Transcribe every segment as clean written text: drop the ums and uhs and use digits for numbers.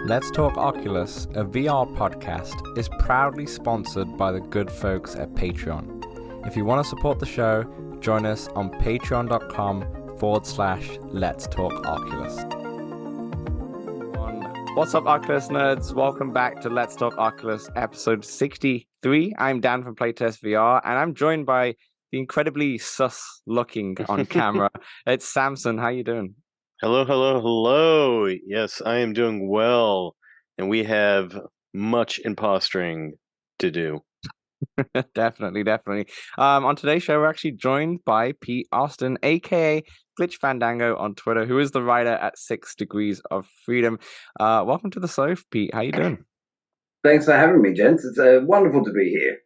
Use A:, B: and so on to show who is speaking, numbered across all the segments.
A: Let's Talk Oculus, a VR podcast, is proudly sponsored by the good folks at Patreon. If you want to support the show, join us on patreon.com/Let's Talk Oculus. What's up, Oculus nerds? Welcome back to Let's Talk Oculus, episode 63. I'm Dan from Playtest VR, and I'm joined by the incredibly sus-looking on camera. It's Samson. How you doing?
B: Hello. Yes, I am doing well, and we have much impostering to do.
A: Definitely. On today's show, we're actually joined by Pete Austin, aka Glitch Fandango on Twitter, who is the writer at 6 Degrees of Freedom. Welcome to the show, Pete. How you doing?
C: Thanks for having me, gents. It's wonderful to be here.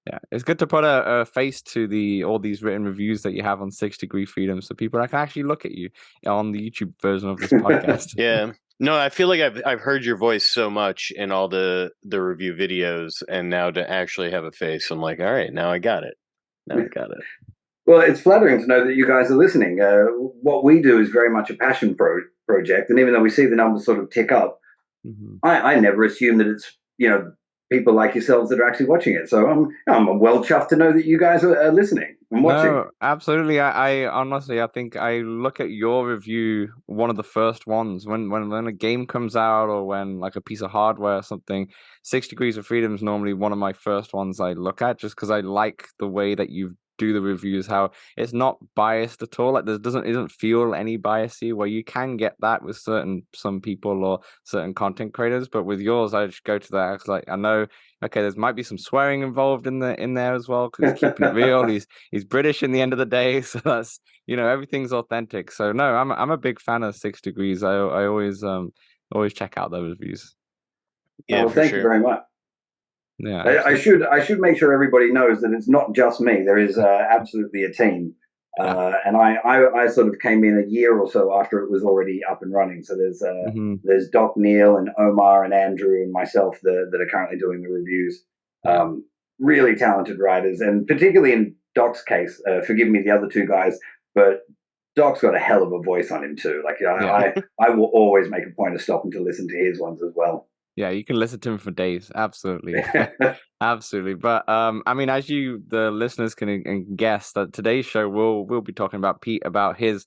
A: Yeah, it's good to put a face to all these written reviews that you have on 6 Degree Freedom, so people can actually look at you on the YouTube version of this podcast.
B: Yeah, no, I feel like I've heard your voice so much in all the review videos, and now to actually have a face, I'm like, all right, now I got it.
C: Well, it's flattering to know that you guys are listening. What we do is very much a passion project, and even though we see the numbers sort of tick up, I never assume that it's people like yourselves that are actually watching it. So I'm well chuffed to know that you guys are listening and watching.
A: No, absolutely. I honestly, I think I look at your review, one of the first ones when a game comes out or when like a piece of hardware or something. 6 Degrees of Freedom is normally one of my first ones I look at, just because I like the way that you do the reviews, how it's not biased at all. Like there doesn't feel any biasy, where you can get that with some people or certain content creators, but with yours, I just go to that. It's like, I know, okay, there might be some swearing involved in there as well, because he's keeping it real. He's British in the end of the day, so that's everything's authentic. So no, I'm a big fan of 6 Degrees. I always check out those reviews.
B: Yeah,
C: well, thank you very much.
A: Yeah,
C: I should make sure everybody knows that it's not just me. There is absolutely a team, and I sort of came in a year or so after it was already up and running. So there's Doc Neil and Omar and Andrew and myself that are currently doing the reviews. Really talented writers, and particularly in Doc's case, forgive me the other two guys, but Doc's got a hell of a voice on him too. Like I will always make a point of stopping to listen to his ones as well.
A: Yeah, you can listen to him for days. Absolutely. Absolutely. But I mean, as the listeners can guess, that today's show we'll be talking about Pete, about his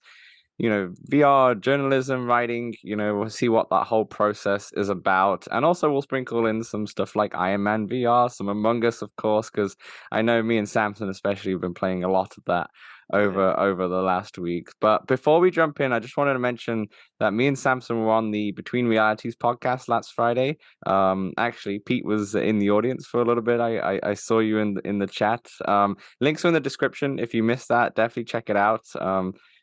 A: VR journalism writing. We'll see what that whole process is about, and also we'll sprinkle in some stuff like Iron Man VR, some Among Us, of course, because I know me and Samson especially have been playing a lot of that over the last week. But before we jump in, I just wanted to mention that me and Samson were on the Between Realities podcast last Friday. Actually, Pete was in the audience for a little bit. I saw you in the chat. Links are in the description. If you missed that, definitely check it out.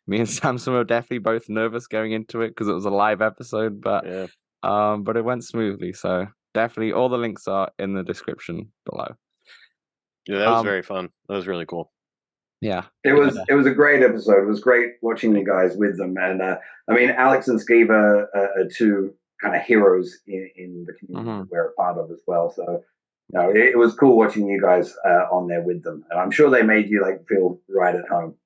A: Me and Samson were definitely both nervous going into it because it was a live episode, but it went smoothly. So definitely all the links are in the description below.
B: Yeah, that was very fun. That was really cool.
A: Yeah,
C: it was a great episode. It was great watching you guys with them, and I mean, Alex and Skiva are two kind of heroes in the community that we're a part of as well. So, it was cool watching you guys on there with them, and I'm sure they made you feel right at home.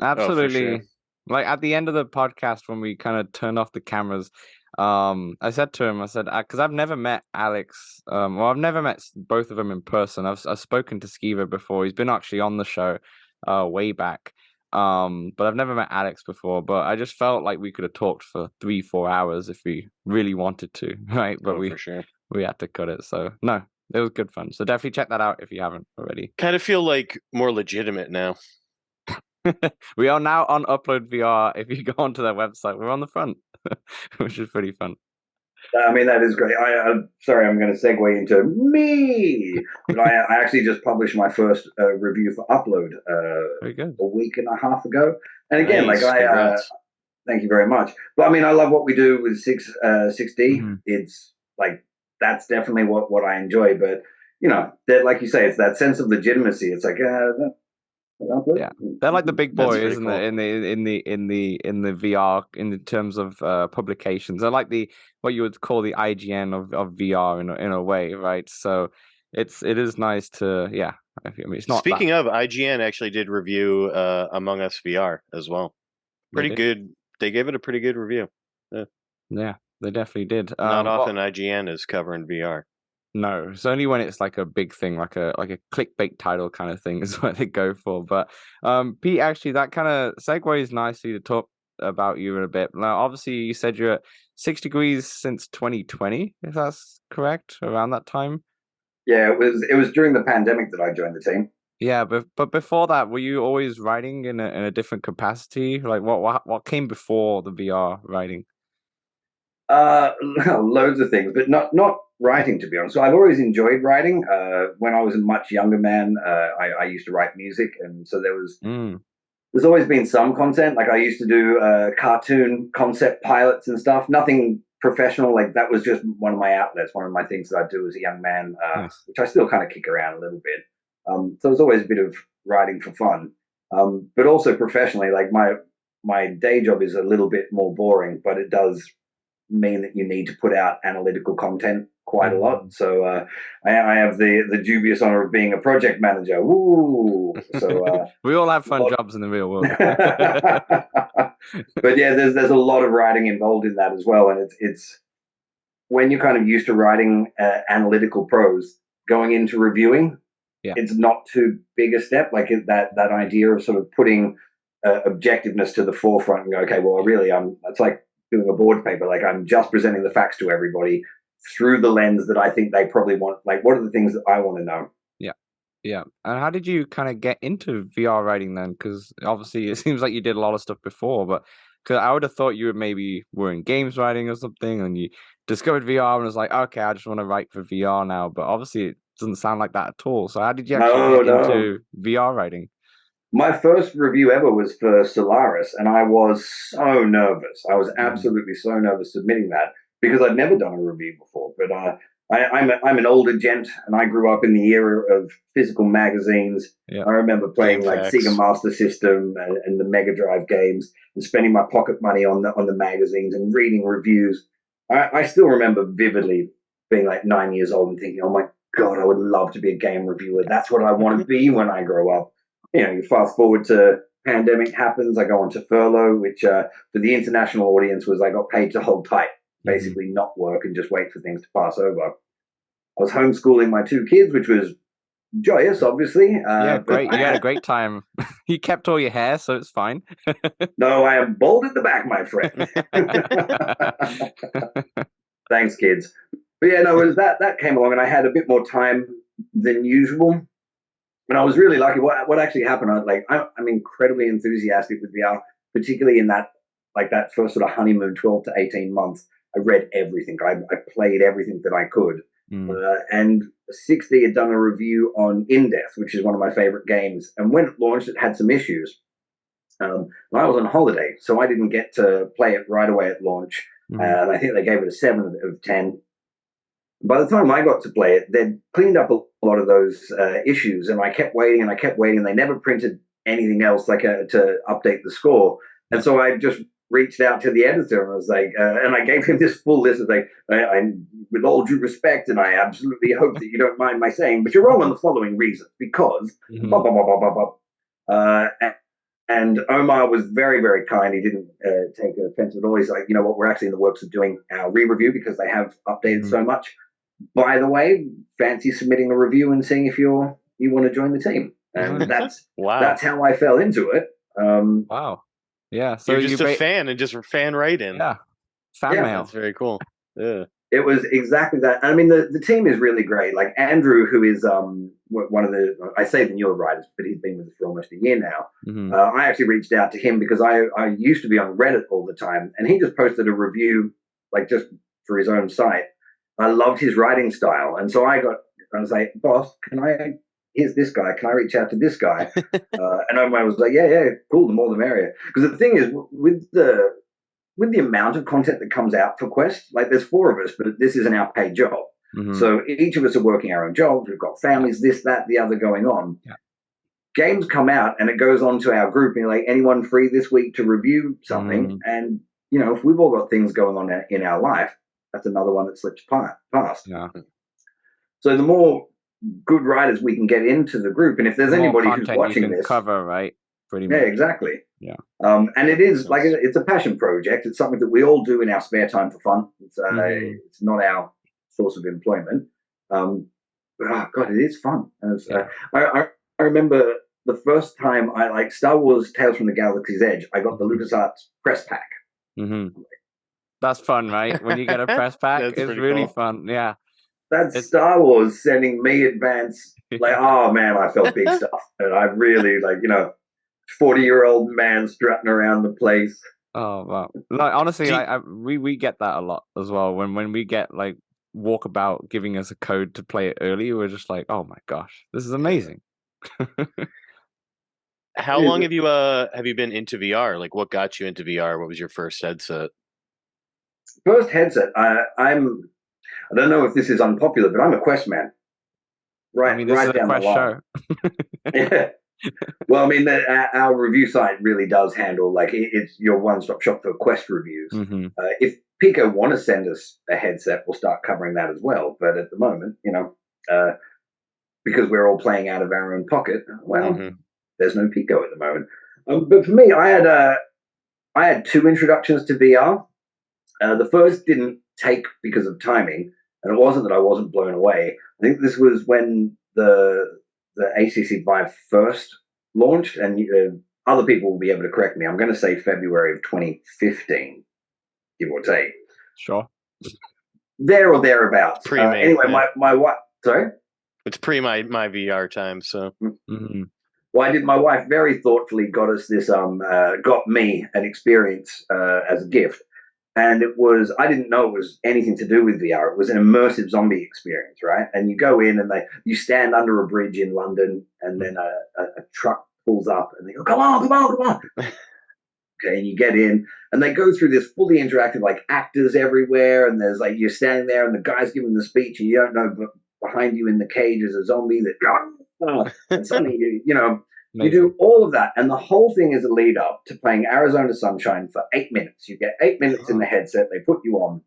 A: Absolutely.
B: Oh, for sure.
A: Like at the end of the podcast, when we kind of turned off the cameras, I said to him, because I've never met Alex, I've never met both of them in person. I've spoken to Skiva before. He's been actually on the show way back, but I've never met Alex before. But I just felt like we could have talked for 3-4 hours if we really wanted to, right? But
B: for sure.
A: we had to cut it. So no, it was good fun. So definitely check that out if you haven't already.
B: Kind of feel like more legitimate now.
A: We are now on Upload VR. If you go onto their website, we're on the front, which is pretty fun.
C: I mean, that is great. I'm sorry, I'm going to segue into me, but I actually just published my first review for Upload
A: Very good.
C: a week and a half ago. And again,
B: Nice.
C: Thank you very much. But I mean, I love what we do with 6D. It's that's definitely what I enjoy. But that, like you say, it's that sense of legitimacy. It's like
A: yeah, they're like the big boys, isn't
B: cool.
A: it? In the VR, in terms of publications, they're like what you would call the IGN of VR in a way, right? So it is nice to I mean, it's not.
B: Speaking of, IGN actually did review Among Us VR as well. Pretty good. They gave it a pretty good review.
A: Yeah. They definitely did.
B: Not often IGN is covering VR.
A: No, it's only when it's like a big thing, like a clickbait title kind of thing is what they go for. But Pete, actually, that kind of segues nicely to talk about you in a bit. Now, obviously, you said you're at 6 degrees since 2020, if that's correct, around that time.
C: Yeah, it was during the pandemic that I joined the team.
A: Yeah, but before that, were you always writing in a different capacity? Like what came before the VR writing?
C: Loads of things, but not writing, to be honest. So I've always enjoyed writing. When I was a much younger man, I used to write music, and so there's always been some content. Like I used to do cartoon concept pilots and stuff. Nothing professional. Like that was just one of my outlets, one of my things that I do as a young man,
A: Nice.
C: which I still kind of kick around a little bit. So there's always a bit of writing for fun, but also professionally. Like my day job is a little bit more boring, but it does mean that you need to put out analytical content quite a lot. So I have the dubious honor of being a project manager. Woo! So
A: we all have fun jobs in the real world.
C: But yeah, there's a lot of writing involved in that as well, and it's when you're kind of used to writing analytical prose, going into reviewing, it's not too big a step. Like that idea of sort of putting objectiveness to the forefront and go, okay, well, really, it's like doing a board paper. Like I'm just presenting the facts to everybody through the lens that I think they probably want. Like, what are the things that I want to know?
A: Yeah. And how did you kind of get into VR writing then? Because obviously it seems like you did a lot of stuff before, but because I would have thought you were in games writing or something, and you discovered VR and was like, okay, I just want to write for VR now. But obviously it doesn't sound like that at all. So how did you actually get into VR writing?
C: My first review ever was for Solaris, and I was so nervous. I was absolutely so nervous submitting that because I'd never done a review before. But I'm an older gent, and I grew up in the era of physical magazines. I remember playing Sega Master System and the Mega Drive games, and spending my pocket money on the magazines and reading reviews. I still remember vividly being like 9 years old and thinking, "Oh my God, I would love to be a game reviewer. That's what I want to be when I grow up." You fast forward to pandemic happens. I go on to furlough, which for the international audience was I got paid to hold tight, basically not work and just wait for things to pass over. I was homeschooling my 2 kids, which was joyous, obviously.
A: Great. You had a great time. You kept all your hair, so it's fine.
C: No, I am bald at the back, my friend. Thanks, kids. But yeah, no, it was that came along, and I had a bit more time than usual. And I was really lucky. What actually happened? I'm incredibly enthusiastic with VR, particularly in that first sort of honeymoon, 12 to 18 months. I read everything. I played everything that I could. And 60 had done a review on In Death, which is one of my favorite games. And when it launched, it had some issues. And I was on holiday, so I didn't get to play it right away at launch. And I think they gave it a 7 of 10. By the time I got to play it, they'd cleaned up a lot of those issues, and I kept waiting and I kept waiting. They never printed anything else to update the score. And so I just reached out to the editor and was like, and I gave him this full list of like, with all due respect, and I absolutely hope that you don't mind my saying, but you're wrong on the following reasons, because blah, blah, blah, blah, blah, blah. And Omar was very, very kind. He didn't take offense at all. He's like, you know what, we're actually in the works of doing our re-review because they have updated so much. By the way, fancy submitting a review and seeing if you want to join the team. And that's how I fell into it.
A: Wow. Yeah. So
B: you're just a fan and just fan writing.
A: Yeah. Fan mail.
B: That's very cool. Yeah.
C: It was exactly that. I mean, the team is really great. Like Andrew, who is one of I say the newer writers, but he's been with us for almost a year now. I actually reached out to him because I used to be on Reddit all the time, and he just posted a review, like just for his own site. I loved his writing style, and so I was like, "Boss, here's this guy. Can I reach out to this guy?" And Omar was like, "Yeah, cool. The more the merrier." Because the thing is, with the amount of content that comes out for Quest, like there's 4 of us, but this isn't our paid job. So each of us are working our own jobs. We've got families, this, that, the other going on. Games come out, and it goes on to our group, and like, anyone free this week to review something? And if we've all got things going on in our life, that's another one that slips past. So the more good writers we can get into the group, and if there's anybody who's watching this,
A: cover, right, pretty much.
C: Yeah, exactly.
A: Yeah.
C: And it is like it's a passion project. It's something that we all do in our spare time for fun. It's not our source of employment. But oh God, it is fun. I remember the first time I like Star Wars Tales from the Galaxy's Edge. I got the LucasArts press pack.
A: That's fun, right? When you get a press pack, it's really
B: cool.
A: fun. Yeah.
C: That's Star Wars sending me advance. Like, oh man, I felt big stuff. And I really 40-year-old man strutting around the place.
A: Oh wow! Like honestly, we get that a lot as well. When we get like Walkabout giving us a code to play it early, we're just like, oh my gosh, this is amazing.
B: How long have you been into VR? Like, what got you into VR? What was your first headset?
C: First headset. I don't know if this is unpopular, but I'm a Quest man. Right,
A: I mean, this
C: right
A: is a
C: down
A: Quest
C: the line.
A: show.
C: Yeah. Well, I mean, our review site really does handle it's your one-stop shop for Quest reviews. If Pico want to send us a headset, we'll start covering that as well. But at the moment, because we're all playing out of our own pocket, well, there's no Pico at the moment. But for me, I had two introductions to VR. The first didn't take because of timing, and it wasn't that I wasn't blown away. I think this was when the ACC Vive first launched, and other people will be able to correct me. I'm going to say February of 2015, give or take.
A: Sure.
C: There or thereabouts. Anyway, my wife. Sorry.
B: It's pre my VR time, so.
C: Well, I did. My wife very thoughtfully got us this. Got me an experience as a gift. And it was, I didn't know it was anything to do with VR. It was an immersive zombie experience, right? And you go in and you stand under a bridge in London, and then a truck pulls up and they go, come on. Okay, and you get in and they go through this fully interactive, actors everywhere. And there's you're standing there and the guy's giving the speech and you don't know, but behind you in the cage is a zombie that, and suddenly, you do all of that, and the whole thing is a lead up to playing Arizona Sunshine for 8 minutes. You get 8 minutes in the headset, they put you on,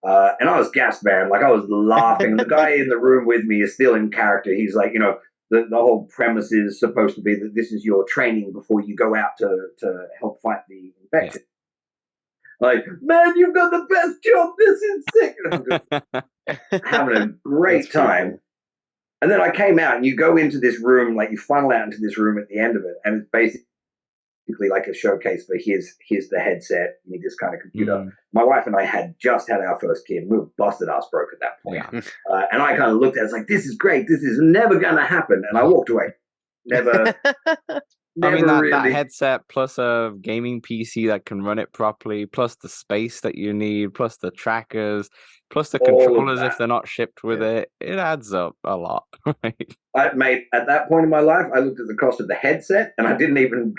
C: and I was gassed, man. I was laughing. The guy in the room with me is still in character. He's like, the whole premise is supposed to be that this is your training before you go out to help fight the infection. Yeah. Man, you've got the best job. This is sick. I'm just having a great time. Cool. And then I came out, and you go into this room, you funnel out into this room at the end of it, and it's basically like a showcase for here's the headset, you need this kind of computer. My wife and I had just had our first kid. We were busted ass broke at that point. Yeah. And I kind of looked at it, like, this is great. This is never going to happen. And I walked away. Never.
A: I mean,
C: really...
A: that headset plus a gaming PC that can run it properly, plus the space that you need, plus the trackers, plus the controllers if they're not shipped with it adds up a lot.
C: Mate, at that point in my life, I looked at the cost of the headset, and I didn't even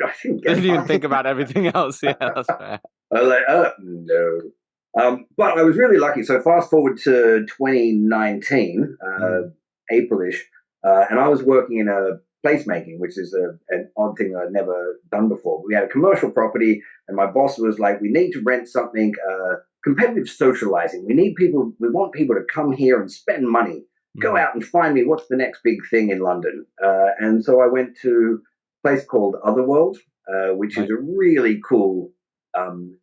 A: think about everything else. Yeah, that's fair.
C: I was like, no. But I was really lucky. So fast forward to 2019, April-ish, and I was working in a placemaking, which is an odd thing that I'd never done before. We had a commercial property, and my boss was like, we need to rent something, competitive socializing. We want people to come here and spend money, go out and find me what's the next big thing in London. And so I went to a place called Otherworld, which is a really cool,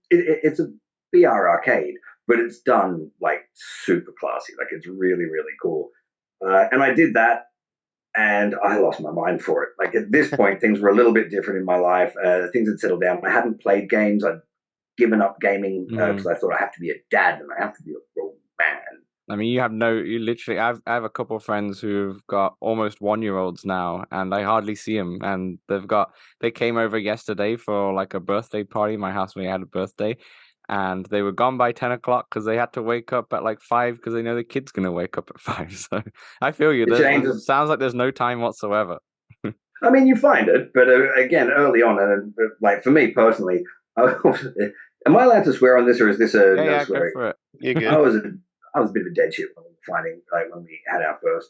C: it's a VR arcade, but it's done super classy. It's really, really cool. And I did that. And I lost my mind for it. At this point, things were a little bit different in my life. Things had settled down. I hadn't played games. I'd given up gaming because I thought I have to be a dad and I have to be a grown man.
A: I mean, you literally, I have a couple of friends who've got almost 1-year-olds now, and I hardly see them. And they came over yesterday for a birthday party. My housemate had a birthday. And they were gone by 10 o'clock because they had to wake up at 5 because they know the kid's going to wake up at 5. So I feel you. It sounds like there's no time whatsoever.
C: I mean, you find it, but again, early on, and for me personally, am I allowed to swear on this, or is this a no swearing?
A: Go for it.
B: You're good.
C: I was a bit of a dead shit when we had our first,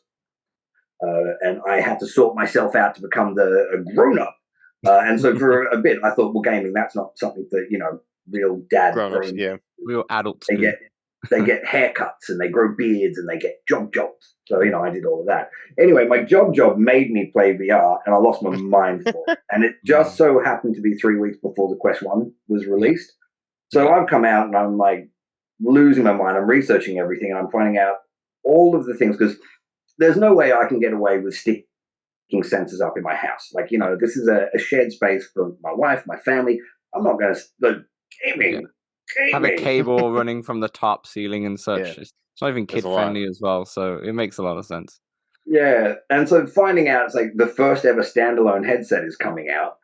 C: and I had to sort myself out to become a grown up, and so for a bit, I thought, well, gaming, that's not something that real dad,
B: grown-ups, real
A: adults.
C: they get haircuts and they grow beards and they get jobs. So, I did all of that. Anyway, my job made me play VR and I lost my mind for it. And it just so happened to be 3 weeks before the Quest 1 was released. So I've come out and I'm like losing my mind. I'm researching everything and I'm finding out all of the things because there's no way I can get away with sticking sensors up in my house. Like, this is a shared space for my wife, my family. I'm not going to gaming.
A: Have a cable running from the top ceiling and such.
B: Yeah.
A: It's not even kid friendly as well, so it makes a lot of sense.
C: Yeah, and so finding out it's like the first ever standalone headset is coming out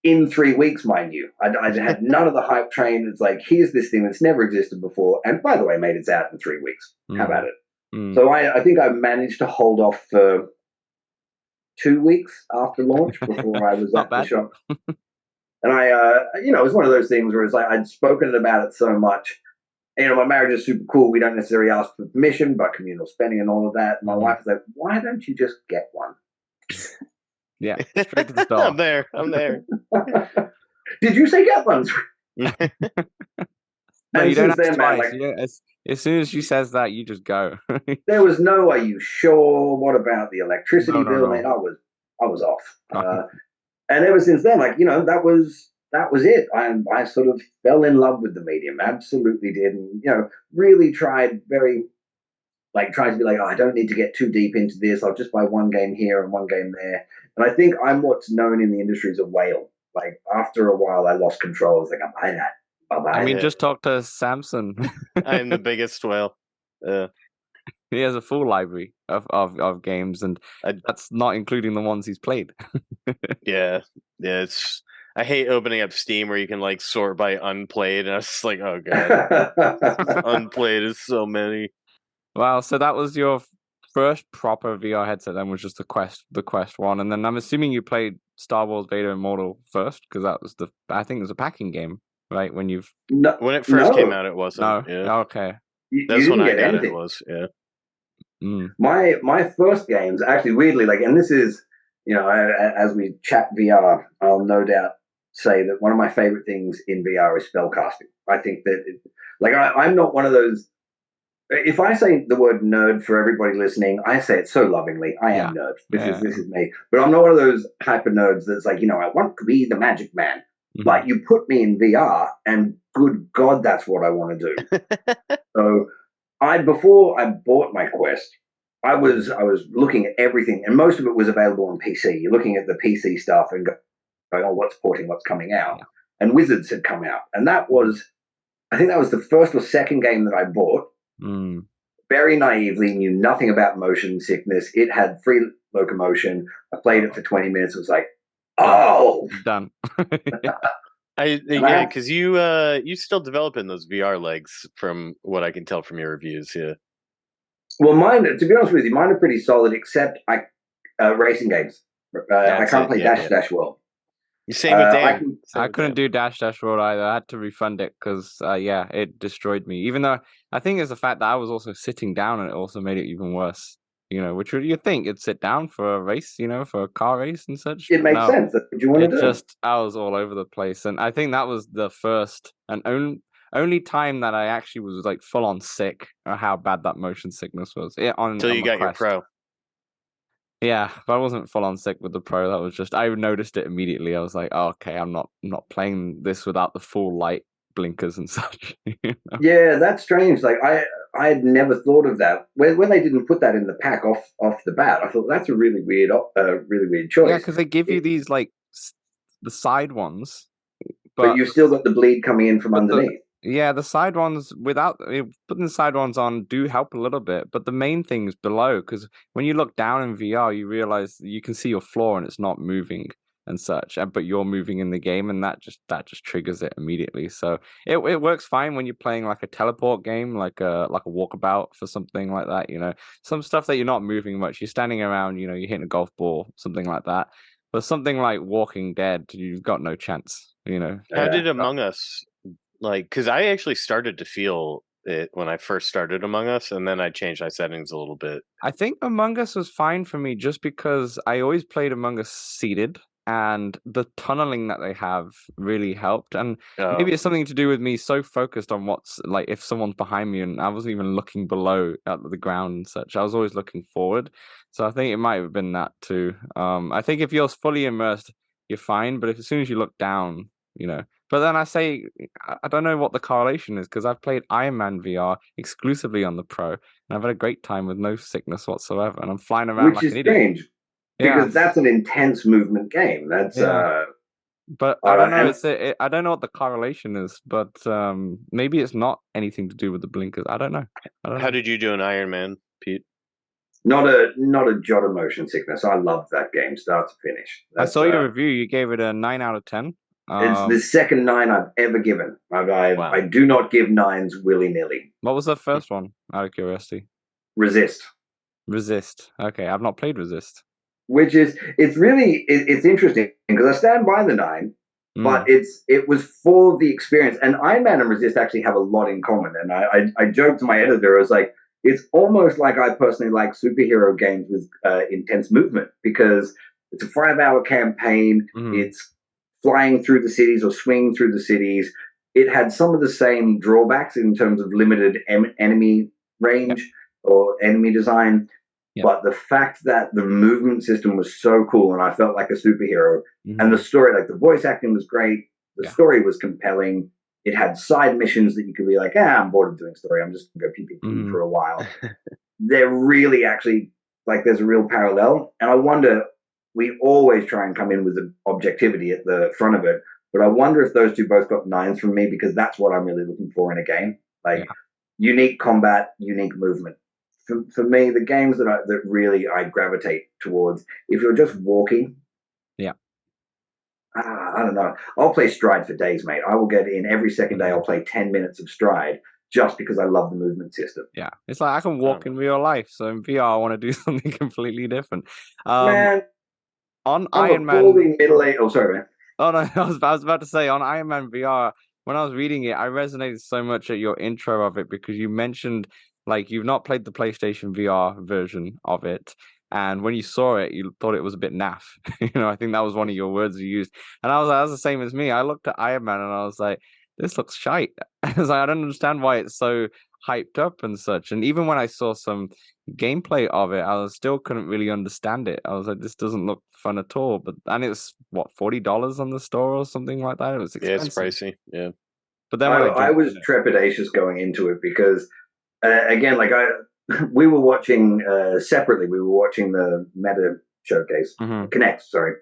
C: in 3 weeks, mind you. I had none of the hype train. It's like, here's this thing that's never existed before, and by the way, mate, it's out in 3 weeks. How about it? So I think I managed to hold off for 2 weeks after launch before I was at the shop. And it was one of those things where it's like I'd spoken about it so much. My marriage is super cool. We don't necessarily ask for permission, but communal spending and all of that. My wife is like, why don't you just get one?
A: Yeah, straight to the store.
B: I'm there.
C: Did you say get one?
A: No, you don't ask twice. As soon as she says that, you just go.
C: There was no, are you sure? What about the electricity bill? Mate, I was off. And ever since then, that was it. I sort of fell in love with the medium, absolutely did, and really tried tried to be like, I don't need to get too deep into this. I'll just buy one game here and one game there. And I think I'm what's known in the industry as a whale. Like after a while, I lost control. I was like, I'll buy that.
A: Just talk to Samson.
B: I'm the biggest whale.
A: He has a full library of games, and that's not including the ones he's played.
B: Yeah. I hate opening up Steam where you can sort by unplayed, and I was just like, oh god, unplayed is so many.
A: Wow, so that was your first proper VR headset, then, was just the Quest 1, and then I'm assuming you played Star Wars Vader Immortal first because that was I think it was a packing game, right? When
B: it first came out, it wasn't.
A: No,
B: yeah.
A: Okay.
B: That's when I got it. It was
C: My first games, actually, weirdly, and this is, as we chat VR, I'll no doubt say that one of my favorite things in VR is spellcasting. I think that, I'm not one of those. If I say the word nerd for everybody listening, I say it so lovingly. I am nerd. This is me. But I'm not one of those hyper nerds that's like, I want to be the magic man. Like, you put me in VR, and good God, that's what I want to do. So before I bought my Quest, I was looking at everything, and most of it was available on PC. You're looking at the PC stuff and going, oh, what's porting, what's coming out? Yeah. And Wizards had come out, and I think that was the first or second game that I bought. Very naively, knew nothing about motion sickness. It had free locomotion. I played it for 20 minutes. It was like, oh,
A: done.
B: Because you still developing those VR legs from what I can tell from your reviews. Yeah.
C: Well, mine, to be honest with you, mine are pretty solid, except racing games. I can't play Dash World.
B: Same with Dan.
A: I couldn't do Dash World either. I had to refund it because, it destroyed me. Even though I think it's the fact that I was also sitting down, and it also made it even worse. Which you'd think it'd sit down for a race, for a car race and such.
C: It makes sense. That's what you want to do.
A: I was all over the place, and I think that was the first and only time that I actually was full on sick of how bad that motion sickness was.
B: Until you got your Pro.
A: Yeah, but I wasn't full on sick with the Pro. That was just, I noticed it immediately. I was like, oh, okay, I'm not playing this without the full light blinkers and such.
C: Yeah, that's strange. I had never thought of that. When they didn't put that in the pack off the bat, I thought that's a really weird choice.
A: Yeah, because they give you these the side ones,
C: but you've still got the bleed coming in from underneath.
A: The side ones, without putting the side ones on, do help a little bit, but the main thing is below, because when you look down in VR, you realize you can see your floor and it's not moving and such, but you're moving in the game, and that just triggers it immediately. So it works fine when you're playing a teleport game, like a walkabout for something like that. Some stuff that you're not moving much, you're standing around, you're hitting a golf ball, something like that. But something like Walking Dead, you've got no chance.
B: How did Among Us? Because I actually started to feel it when I first started Among Us, and then I changed my settings a little bit.
A: I think Among Us was fine for me just because I always played Among Us seated, and the tunneling that they have really helped. And maybe it's something to do with me so focused on what's like if someone's behind me, and I wasn't even looking below at the ground and such. I was always looking forward. So I think it might have been that too. I think if you're fully immersed, you're fine. But as soon as you look down, you know. But then I say, I don't know what the correlation is, because I've played Iron Man VR exclusively on the Pro, and I've had a great time with no sickness whatsoever, and I'm flying around like an idiot.
C: Which is strange, because that's an intense movement game. That's
A: but I don't know. I don't know what the correlation is, but maybe it's not anything to do with the blinkers. I don't know.
B: How did you do in Iron Man, Pete?
C: Not a jot of motion sickness. I loved that game, start to finish.
A: I saw your review. You gave it a 9 out of 10.
C: It's the second 9 I've ever given. I do not give 9s willy-nilly.
A: What was the first one, out of curiosity?
C: Resist.
A: Okay, I've not played Resist.
C: Which is, it's interesting, because I stand by the 9, but it was for the experience. And Iron Man and Resist actually have a lot in common. And I joked to my editor, I was like, it's almost like I personally like superhero games with intense movement, because it's a 5-hour campaign. It's flying through the cities or swinging through the cities. It had some of the same drawbacks in terms of limited enemy range or enemy design. But the fact that the movement system was so cool, and I felt like a superhero, and the story, like the voice acting was great, the story was compelling. It had side missions that you could be like, I'm bored of doing story, I'm just going to go PvP for a while. They're really actually, like, there's a real parallel. And I wonder, we always try and come in with the objectivity at the front of it, but I wonder if those two both got 9s from me, because that's what I'm really looking for in a game. Like, unique combat, unique movement. For me, the games that really I gravitate towards, if you're just walking, I don't know. I'll play Stride for days, mate. I will get in every second day. I'll play 10 minutes of Stride just because I love the movement system.
A: Yeah, it's like I can walk in real life, so in VR I want to do something completely different.
C: Man,
A: on Iron Man,
C: middle-aged. Oh, sorry, man.
A: Oh no, I was about to say, on Iron Man VR, when I was reading it, I resonated so much at your intro of it, because you mentioned like you've not played the PlayStation VR version of it. And when you saw it, you thought it was a bit naff. I think that was one of your words you used. And I was like, that's the same as me. I looked at Iron Man and I was like, this looks shite. I was like, I don't understand why it's so hyped up and such. And even when I saw some gameplay of it, I still couldn't really understand it. I was like, this doesn't look fun at all. And it's what, $40 on the store or something like that? It was expensive.
B: Yeah, it's pricey. Yeah.
A: But then
C: I was trepidatious going into it, because again, like we were watching separately. We were watching the Meta showcase, Connect, sorry,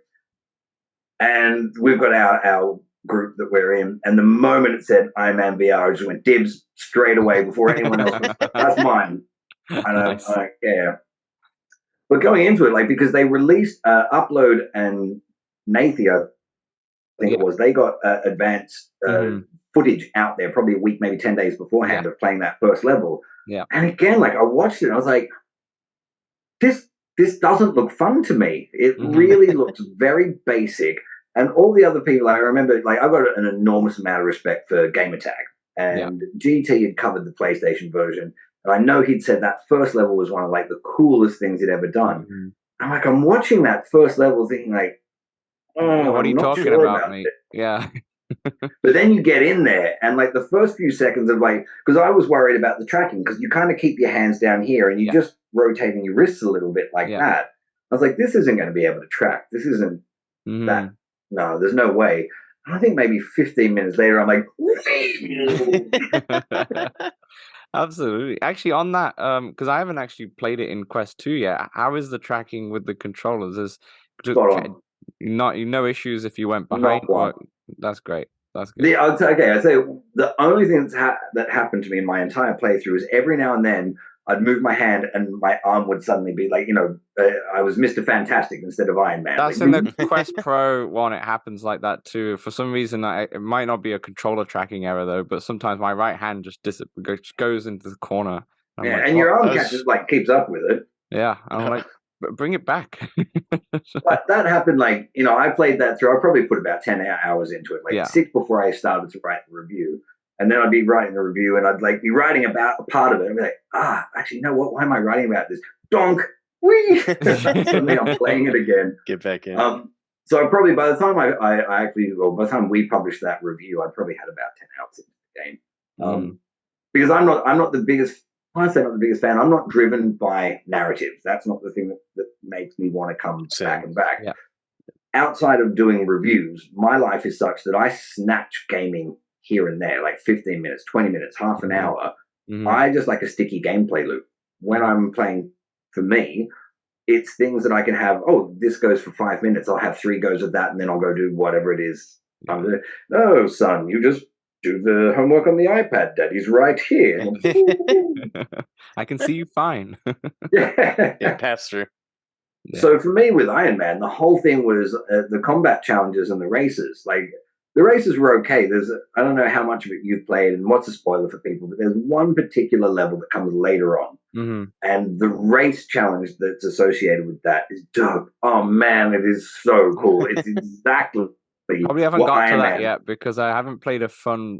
C: and we've got our group that we're in. And the moment it said Iron Man VR, I just went dibs straight away before anyone else. That's mine. And nice. But going into it, like, because they released Upload and Nathia, I think it was, they got advanced footage out there probably a week, maybe 10 days beforehand of playing that first level.
A: Yeah.
C: And again, like, I watched it and I was like, this doesn't look fun to me. It really looks very basic. And all the other people, I remember, like, I've got an enormous amount of respect for Gamertag. And GT had covered the PlayStation version. And I know he'd said that first level was one of, like, the coolest things he'd ever done. And, like, I'm watching that first level thinking, like,
A: what are you talking about, mate? Yeah.
C: But then you get in there, and like the first few seconds of, like, because I was worried about the tracking, because you kind of keep your hands down here and you just rotating your wrists a little bit like that. I was like, this isn't going to be able to track. This isn't that. No, there's no way. And I think maybe 15 minutes later, I'm like,
A: absolutely. Actually, on that, because I haven't actually played it in Quest 2 yet. How is the tracking with the controllers? Is no issues if you went behind? That's great. That's good.
C: I'd say the only thing that happened to me in my entire playthrough is every now and then I'd move my hand and my arm would suddenly be like, I was Mr. Fantastic instead of Iron Man.
A: That's like, in the Quest Pro one. It happens like that too. For some reason, it might not be a controller tracking error though, but sometimes my right hand just goes into the corner.
C: And your arm catches, like, keeps up with it.
A: Yeah, I'm like, bring it back.
C: But that happened, like, I played that through. I probably put about 10 hours into it, like 6 before I started to write the review. And then I'd be writing the review and I'd, like, be writing about a part of it and be like, actually, you know what? Why am I writing about this? Donk! Whee! Suddenly I'm playing it again.
B: Get back in.
C: So probably by the time I actually, well, by the time we published that review, I probably had about 10 hours into the game. Because I'm not the biggest. I say not the biggest fan. I'm not driven by narratives. That's not the thing that makes me want to come back and back.
A: Yeah.
C: Outside of doing reviews, my life is such that I snatch gaming here and there, like 15 minutes, 20 minutes, half an hour. I just like a sticky gameplay loop. When I'm playing, for me, it's things that I can have. Oh, this goes for 5 minutes. I'll have 3 goes of that, and then I'll go do whatever it is. No, son, you just do the homework on the iPad. Daddy's right here.
A: I can see you fine.
B: Yeah, pass through.
C: Yeah. So for me with Iron Man, the whole thing was the combat challenges and the races. Like the races were okay. I don't know how much of it you've played and what's a spoiler for people, but there's one particular level that comes later on. And the race challenge that's associated with that is dope. Oh man, it is so cool. It's exactly
A: probably haven't got to that yet because I haven't played a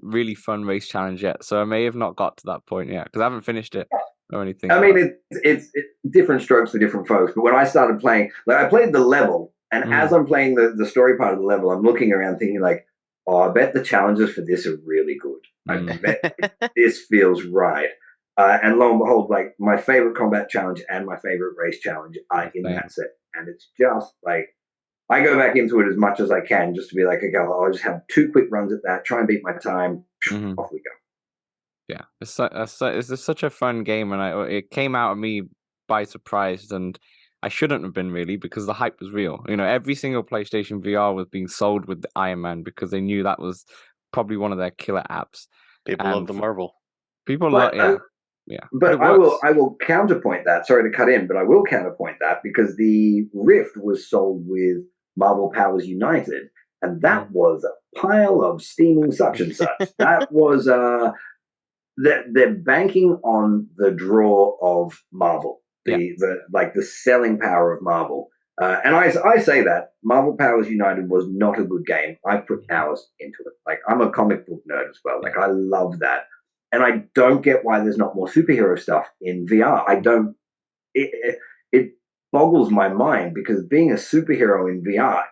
A: really fun race challenge yet. So I may have not got to that point yet because I haven't finished it or anything.
C: I mean, it's different strokes for different folks. But when I started playing, like I played the level, and as I'm playing the story part of the level, I'm looking around thinking like, oh, I bet the challenges for this are really good. I bet this feels right. And lo and behold, like my favorite combat challenge and my favorite race challenge are in that set. And it's just like, I go back into it as much as I can just to be like, okay, I'll just have 2 quick runs at that, try and beat my time, off we go.
A: Yeah, it's just such a fun game, and it came out of me by surprise, and I shouldn't have been really because the hype was real. You know, every single PlayStation VR was being sold with the Iron Man because they knew that was probably one of their killer apps.
B: People love the Marvel.
A: People love, yeah.
C: But I will counterpoint that. Sorry to cut in, but I will counterpoint that because the Rift was sold with Marvel Powers United, and that was a pile of steaming such and such. That was they're banking on the draw of Marvel, the selling power of Marvel. And I say that Marvel Powers United was not a good game. I put hours into it. Like I'm a comic book nerd as well. Like I love that. And I don't get why there's not more superhero stuff in VR. I don't. It boggles my mind because being a superhero in VR,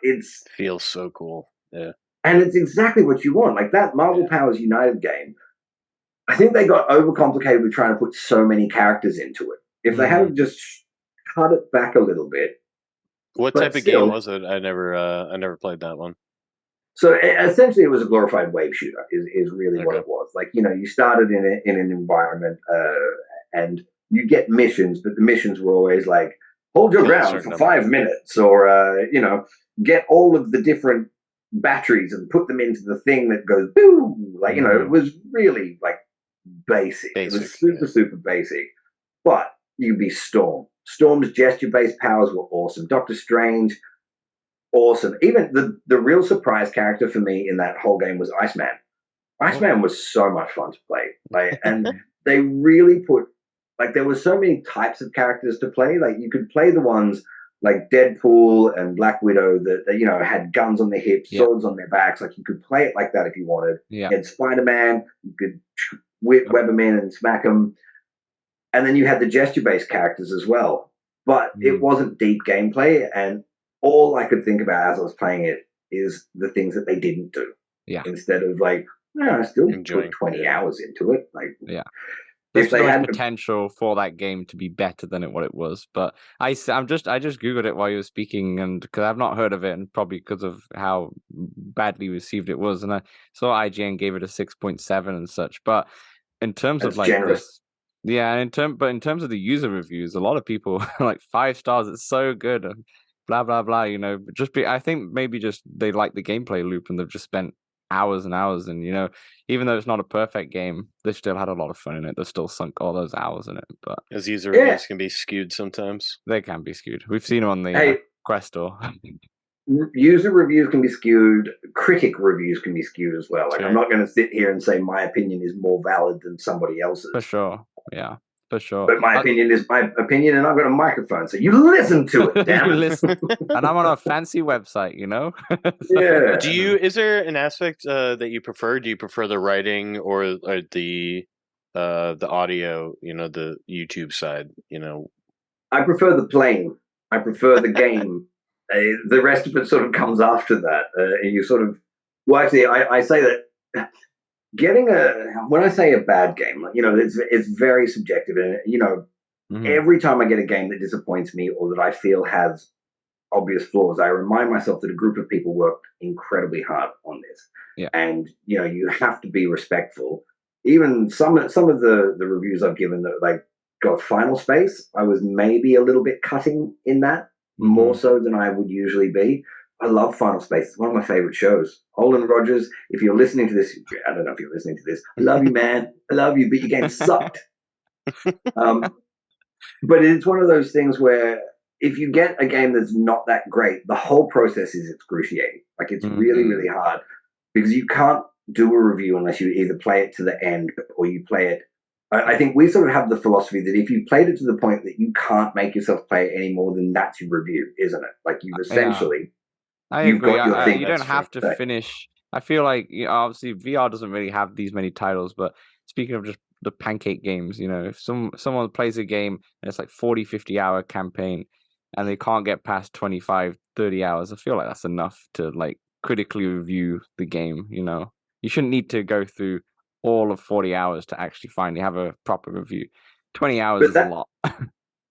B: feels so cool. Yeah,
C: and it's exactly what you want. Like that Marvel Powers United game. I think they got overcomplicated with trying to put so many characters into it. If they had just cut it back a little bit.
B: What type of game was it? I never played that one.
C: So essentially, it was a glorified wave shooter. Is really what it was. Like you started in an environment, and you get missions, but the missions were always like hold your ground for 5 minutes, or get all of the different batteries and put them into the thing that goes boom. Like it was really like basic. It was super basic. But you'd be Storm. Storm's gesture-based powers were awesome. Doctor Strange. Awesome. Even the real surprise character for me in that whole game was Iceman. Iceman was so much fun to play. Like, and they really put there were so many types of characters to play. Like you could play the ones like Deadpool and Black Widow that had guns on their hips, swords on their backs. Like you could play it like that if you wanted.
A: Yeah.
C: You had Spider-Man. You could web them in and smack them. And then you had the gesture-based characters as well. But it wasn't deep gameplay, and all I could think about as I was playing it is the things that they didn't do.
A: Yeah.
C: Instead of I still put 20 hours into it.
A: There's so much potential for that game to be better than what it was. But I just Googled it while you were speaking, and because I've not heard of it, and probably because of how badly received it was, and I saw IGN gave it a 6.7 and such. But in terms of
C: generous.
A: in terms of the user reviews, a lot of people like 5 stars. It's so good. And blah blah blah. I think maybe just they like the gameplay loop, and they've just spent hours and hours, and even though it's not a perfect game, they still had a lot of fun in it. They've still sunk all those hours in it. But
B: as user reviews can be skewed sometimes.
A: They can be skewed. We've seen them on the Quest store.
C: User reviews can be skewed. Critic reviews can be skewed as well. Like I'm not going to sit here and say my opinion is more valid than somebody else's.
A: For sure. Yeah. For sure.
C: But my opinion is my opinion, and I've got a microphone, so you listen to it, damn it.
A: Listen. And I'm on a fancy website,
C: Yeah.
B: Is there an aspect that you prefer? Do you prefer the writing or the audio, the YouTube side,
C: I prefer the playing. I prefer the game the rest of it sort of comes after that. And you sort of, well, actually, I say that when I say a bad game, it's very subjective. And, every time I get a game that disappoints me or that I feel has obvious flaws, I remind myself that a group of people worked incredibly hard on this.
A: Yeah.
C: And, you have to be respectful. Even some of the reviews I've given that like got Final Space, I was maybe a little bit cutting in that, more so than I would usually be. I love Final Space. It's one of my favorite shows. Holden Rogers, if you're listening to this, I don't know if you're listening to this. I love you, man. I love you, but your game sucked. But it's one of those things where if you get a game that's not that great, the whole process is excruciating. Like it's really, really hard because you can't do a review unless you either play it to the end or you play it. I think we sort of have the philosophy that if you played it to the point that you can't make yourself play it anymore, then that's your review, isn't it? Like you've essentially,
A: you've
C: agree.
A: got your thing. You don't have to finish. I feel like obviously VR doesn't really have these many titles, but speaking of just the pancake games, if someone plays a game and it's like 40, 50-hour campaign and they can't get past 25, 30 hours, I feel like that's enough to like critically review the game. You shouldn't need to go through all of 40 hours to actually finally have a proper review. 20 hours is a lot.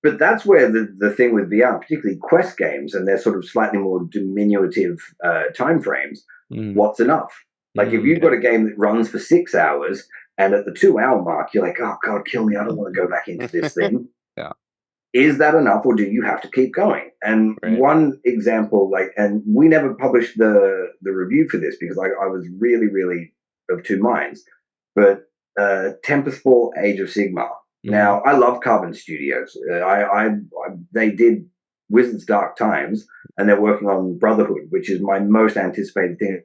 C: But that's where the thing with VR, particularly Quest games, and they're sort of slightly more diminutive time frames, what's enough? Like if you've got a game that runs for 6 hours and at the 2-hour mark, you're like, oh, God, kill me. I don't want to go back into this thing.
A: Yeah.
C: Is that enough or do you have to keep going? And one example, and we never published the review for this because I was really, really of two minds. But Tempest Fall, Age of Sigmar. Now, I love Carbon Studios. They did Wizards Dark Times, and they're working on Brotherhood, which is my most anticipated thing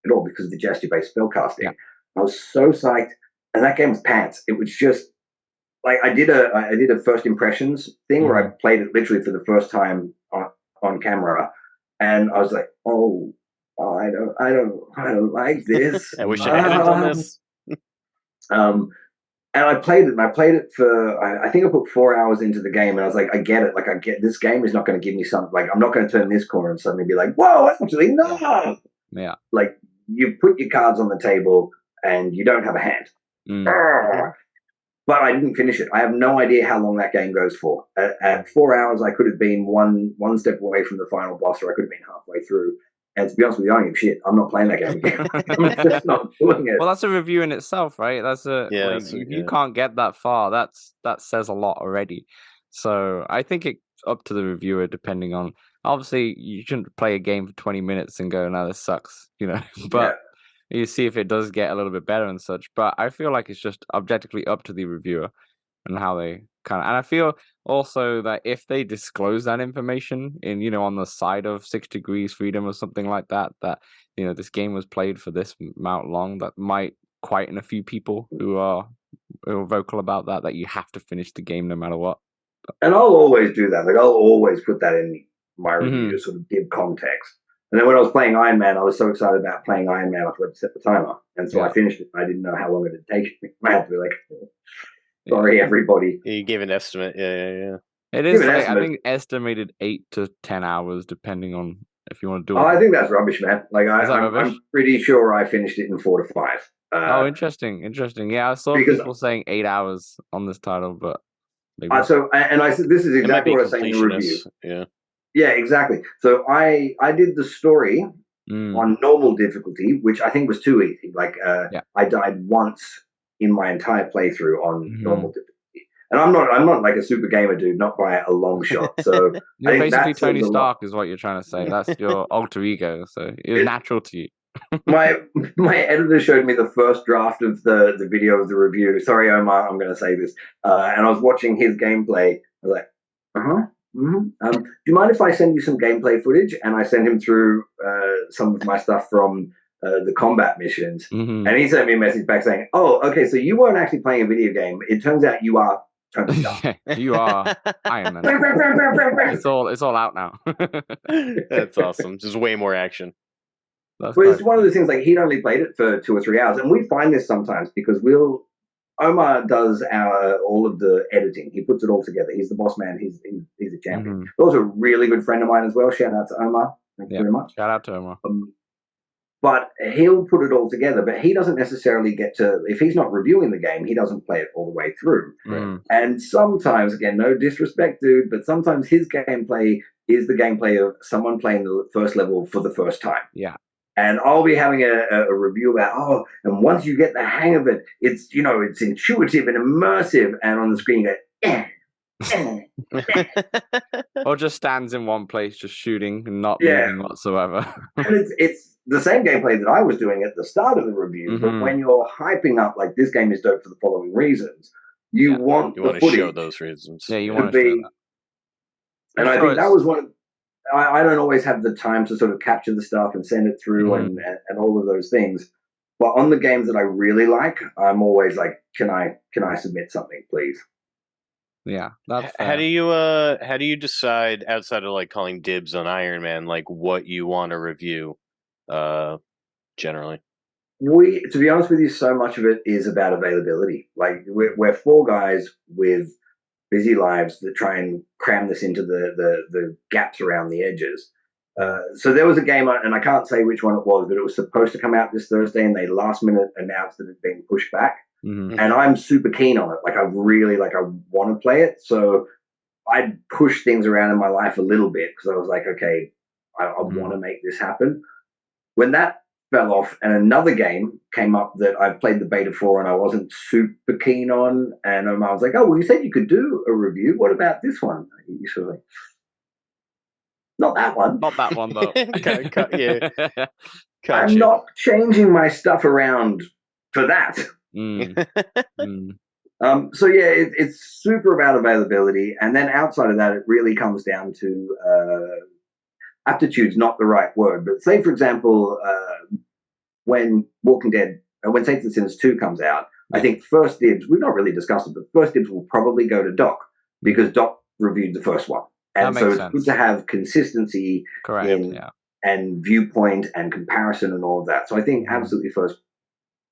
C: at all because of the gesture-based spellcasting. Yeah. I was so psyched, and that game was pants. It was just like I did a first impressions thing where I played it literally for the first time on camera, and I was like, oh, I don't like this.
B: I wish I hadn't done this.
C: And I played it for, I think I put 4 hours into the game, and I was like, I get it. Like, I get this game is not going to give me something. Like, I'm not going to turn this corner and suddenly be like, whoa, actually, no.
A: Yeah.
C: Like, you put your cards on the table and you don't have a hand. But I didn't finish it. I have no idea how long that game goes for. At 4 hours, I could have been one step away from the final boss, or I could have been halfway through. And to be honest with you, I don't give a shit. I'm not playing that game again. I'm just not doing it.
A: Well, that's a review in itself, right? If you can't get that far, that says a lot already. So I think it's up to the reviewer, depending on. Obviously, you shouldn't play a game for 20 minutes and go, "No, this sucks," But you see if it does get a little bit better and such. But I feel like it's just objectively up to the reviewer and how they and I feel also that if they disclose that information in on the side of 6 Degrees Freedom or something like that this game was played for this amount long, that might quieten a few people who are vocal about that you have to finish the game no matter what.
C: And I'll always do that. Like I'll always put that in my review to sort of give context. And then when I was playing Iron Man, I was so excited about playing Iron Man, I forgot to set the timer, and so I finished it. I didn't know how long it would take me. I had to be like, sorry, everybody.
B: You gave an estimate. Yeah.
A: It is, I think, estimated 8 to 10 hours, depending on if you want to do it.
C: I think that's rubbish, man. Like, I'm pretty sure I finished it in 4 to 5.
A: Interesting. Yeah, I saw people saying 8 hours on this title, but...
C: I said, this is exactly what I was saying in the review. Yeah, exactly. So I did the story on normal difficulty, which I think was too easy. Like, I died once in my entire playthrough on normal difficulty. And I'm not like a super gamer dude, not by a long shot. So
A: you're basically Tony Stark is what you're trying to say. That's your alter ego. So it was natural to you.
C: my editor showed me the first draft of the video of the review. Sorry, Omar, I'm going to say this. And I was watching his gameplay. I was like, do you mind if I send you some gameplay footage? And I sent him through some of my stuff from the combat missions. And he sent me a message back saying, oh, okay, so you weren't actually playing a video game. It turns out you are Tony Stark.
A: You are Iron Man. It's all out now.
B: That's awesome. Just way more action.
C: Well, it's one of those things, like, he'd only played it for 2 or 3 hours. And we find this sometimes because Omar does all of the editing. He puts it all together. He's the boss man. He's a champion.
A: Mm-hmm.
C: Also a really good friend of mine as well. Shout out to Omar. Thanks very much.
A: Shout out to Omar.
C: But he'll put it all together, but he doesn't necessarily get to, if he's not reviewing the game, he doesn't play it all the way through. And sometimes, again, no disrespect, dude, but sometimes his gameplay is the gameplay of someone playing the first level for the first time.
A: Yeah.
C: And I'll be having a review about, and once you get the hang of it, it's, it's intuitive and immersive. And on the screen, you go,
A: or just stands in one place, just shooting and not moving whatsoever.
C: And it's the same gameplay that I was doing at the start of the review, but when you're hyping up like this game is dope for the following reasons, you want
B: to show those reasons.
A: Yeah, you want to show that.
C: And I think that was one. I don't always have the time to sort of capture the stuff and send it through and all of those things. But on the games that I really like, I'm always like, can I submit something, please?
A: Yeah, that's fair.
B: How do you decide, outside of like calling dibs on Iron Man, like what you want to review? Generally,
C: to be honest with you, so much of it is about availability. Like we're four guys with busy lives that try and cram this into the gaps around the edges. So there was a game, and I can't say which one it was, but it was supposed to come out this Thursday, and they last minute announced that it's being pushed back. And I'm super keen on it. Like I want to play it. So I'd push things around in my life a little bit because I was like, okay, I want to make this happen. When that fell off and another game came up that I've played the beta for and I wasn't super keen on, and I was like, oh, well, you said you could do a review. What about this one? You sort of like, not that one.
A: Not that one, though.
C: I'm not changing my stuff around for that. So yeah, it's super about availability. And then outside of that, it really comes down to aptitude's not the right word, but say, for example, when when Saints and Sinners 2 comes out, I think first dibs, we've not really discussed it, but first dibs will probably go to Doc because Doc reviewed the first one. And so it's good to have consistency and viewpoint and comparison and all of that. So I think absolutely first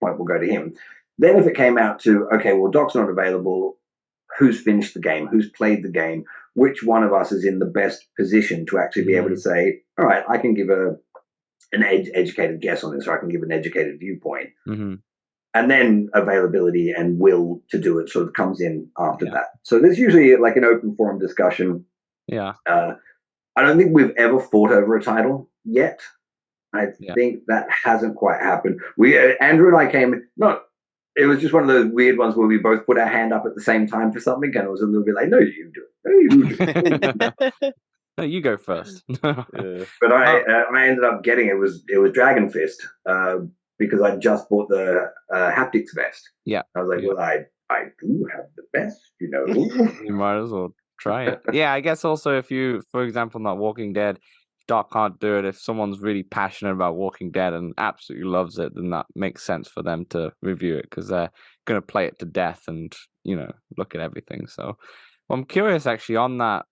C: point will go to him. Then if it came out to, okay, well, Doc's not available, who's finished the game, who's played the game, which one of us is in the best position to actually be able to say, all right, I can give an educated guess on this, or I can give an educated viewpoint. And then availability and will to do it sort of comes in after that. So there's usually like an open forum discussion.
A: Yeah.
C: I don't think we've ever fought over a title yet. I think that hasn't quite happened. Andrew and I it was just one of those weird ones where we both put our hand up at the same time for something, and it was a little bit like, no, you do it. No, you do it.
A: No, you go first.
C: But I ended up getting it was Dragon Fist because I just bought the haptics vest.
A: Yeah.
C: I was like, well, I do have the vest,
A: You might as well try it. Yeah, I guess also if you, for example, not Walking Dead, Doc can't do it. If someone's really passionate about Walking Dead and absolutely loves it, then that makes sense for them to review it because they're going to play it to death and, look at everything. So I'm curious actually on that.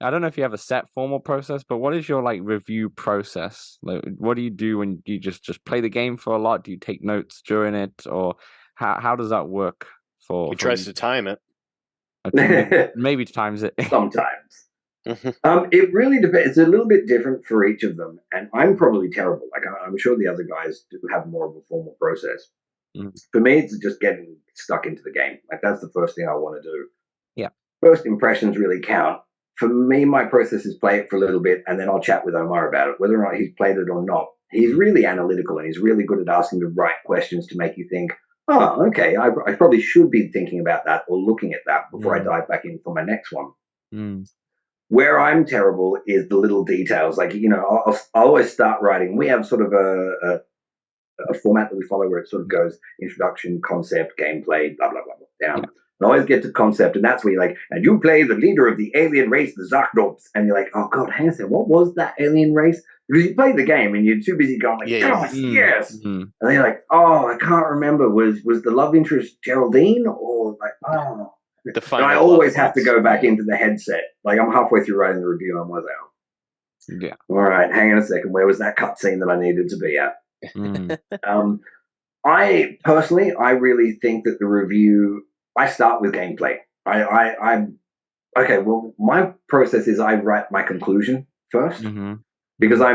A: I don't know if you have a set formal process, but what is your review process? Like, what do you do when you just play the game for a lot? Do you take notes during it, or how does that work?
B: He tries to time it.
A: Maybe times it
C: sometimes. It really depends. It's a little bit different for each of them, and I'm probably terrible. Like I'm sure the other guys do have more of a formal process. For me, it's just getting stuck into the game. Like that's the first thing I want to do.
A: Yeah.
C: First impressions really count. For me, my process is play it for a little bit, and then I'll chat with Omar about it, whether or not he's played it or not. He's really analytical, and he's really good at asking the right questions to make you think, oh, okay, I probably should be thinking about that or looking at that before I dive back in for my next one. Where I'm terrible is the little details. Like, I'll always start writing. We have sort of a format that we follow where it sort of goes introduction, concept, gameplay, blah, blah, blah, blah, down. And I always get to concept, and that's where you're like, and you play the leader of the alien race, the Zarknops. And you're like, oh, God, hang on a second, what was that alien race? Because you play the game, and you're too busy going, like, yes. And then you're like, oh, I can't remember. Was the love interest Geraldine? Or like, oh. And I always have to go back into the headset. Like, I'm halfway through writing the review, and I'm like, oh. Yeah. All right, hang on a second. Where was that cutscene that I needed to be at? I personally, I really think that the review, I start with gameplay. I'm okay. Well, my process is I write my conclusion first because I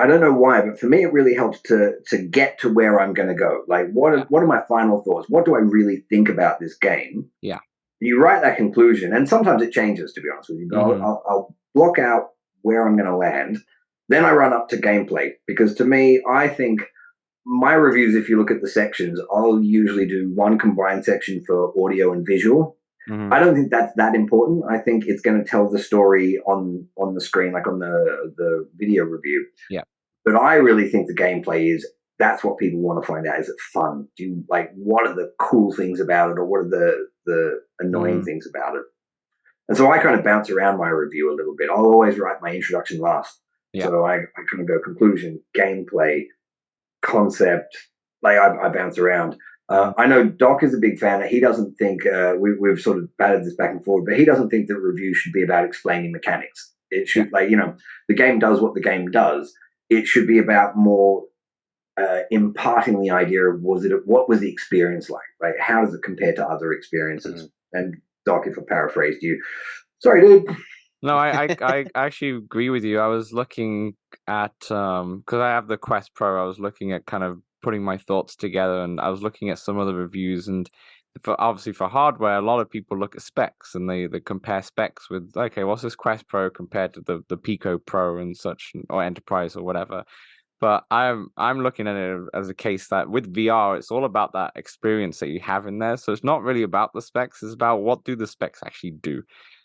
C: don't know why, but for me, it really helps to get to where I'm going to go. Like, what are my final thoughts? What do I really think about this game?
A: Yeah.
C: You write that conclusion, and sometimes it changes, to be honest with you. But I'll block out where I'm going to land. Then I run up to gameplay because to me, I think my reviews, if you look at the sections, I'll usually do one combined section for audio and visual. I don't think that's that important. I think it's going to tell the story on the screen, like on the video review.
A: Yeah.
C: But I really think the gameplay that's what people want to find out. Is it fun? Do you like, what are the cool things about it, or what are the annoying things about it? And so I kind of bounce around my review a little bit. I'll always write my introduction last. Yeah. So I kind of go conclusion, gameplay, concept. Like I bounce around. I know Doc is a big fan. He doesn't think we've sort of batted this back and forward, but he doesn't think that review should be about explaining mechanics. It should, the game does what the game does. It should be about more imparting the idea of what was the experience like? Like, how does it compare to other experiences? And Doc, if I paraphrased you, sorry, dude.
A: No, I actually agree with you. I was looking at because I have the Quest Pro. I was looking at kind of putting my thoughts together, and I was looking at some of the reviews, and obviously for hardware, a lot of people look at specs and they compare specs with, okay, what's this Quest Pro compared to the Pico Pro and such, or Enterprise or whatever. But I'm looking at it as a case that with VR, it's all about that experience that you have in there. So it's not really about the specs; it's about what do the specs actually do.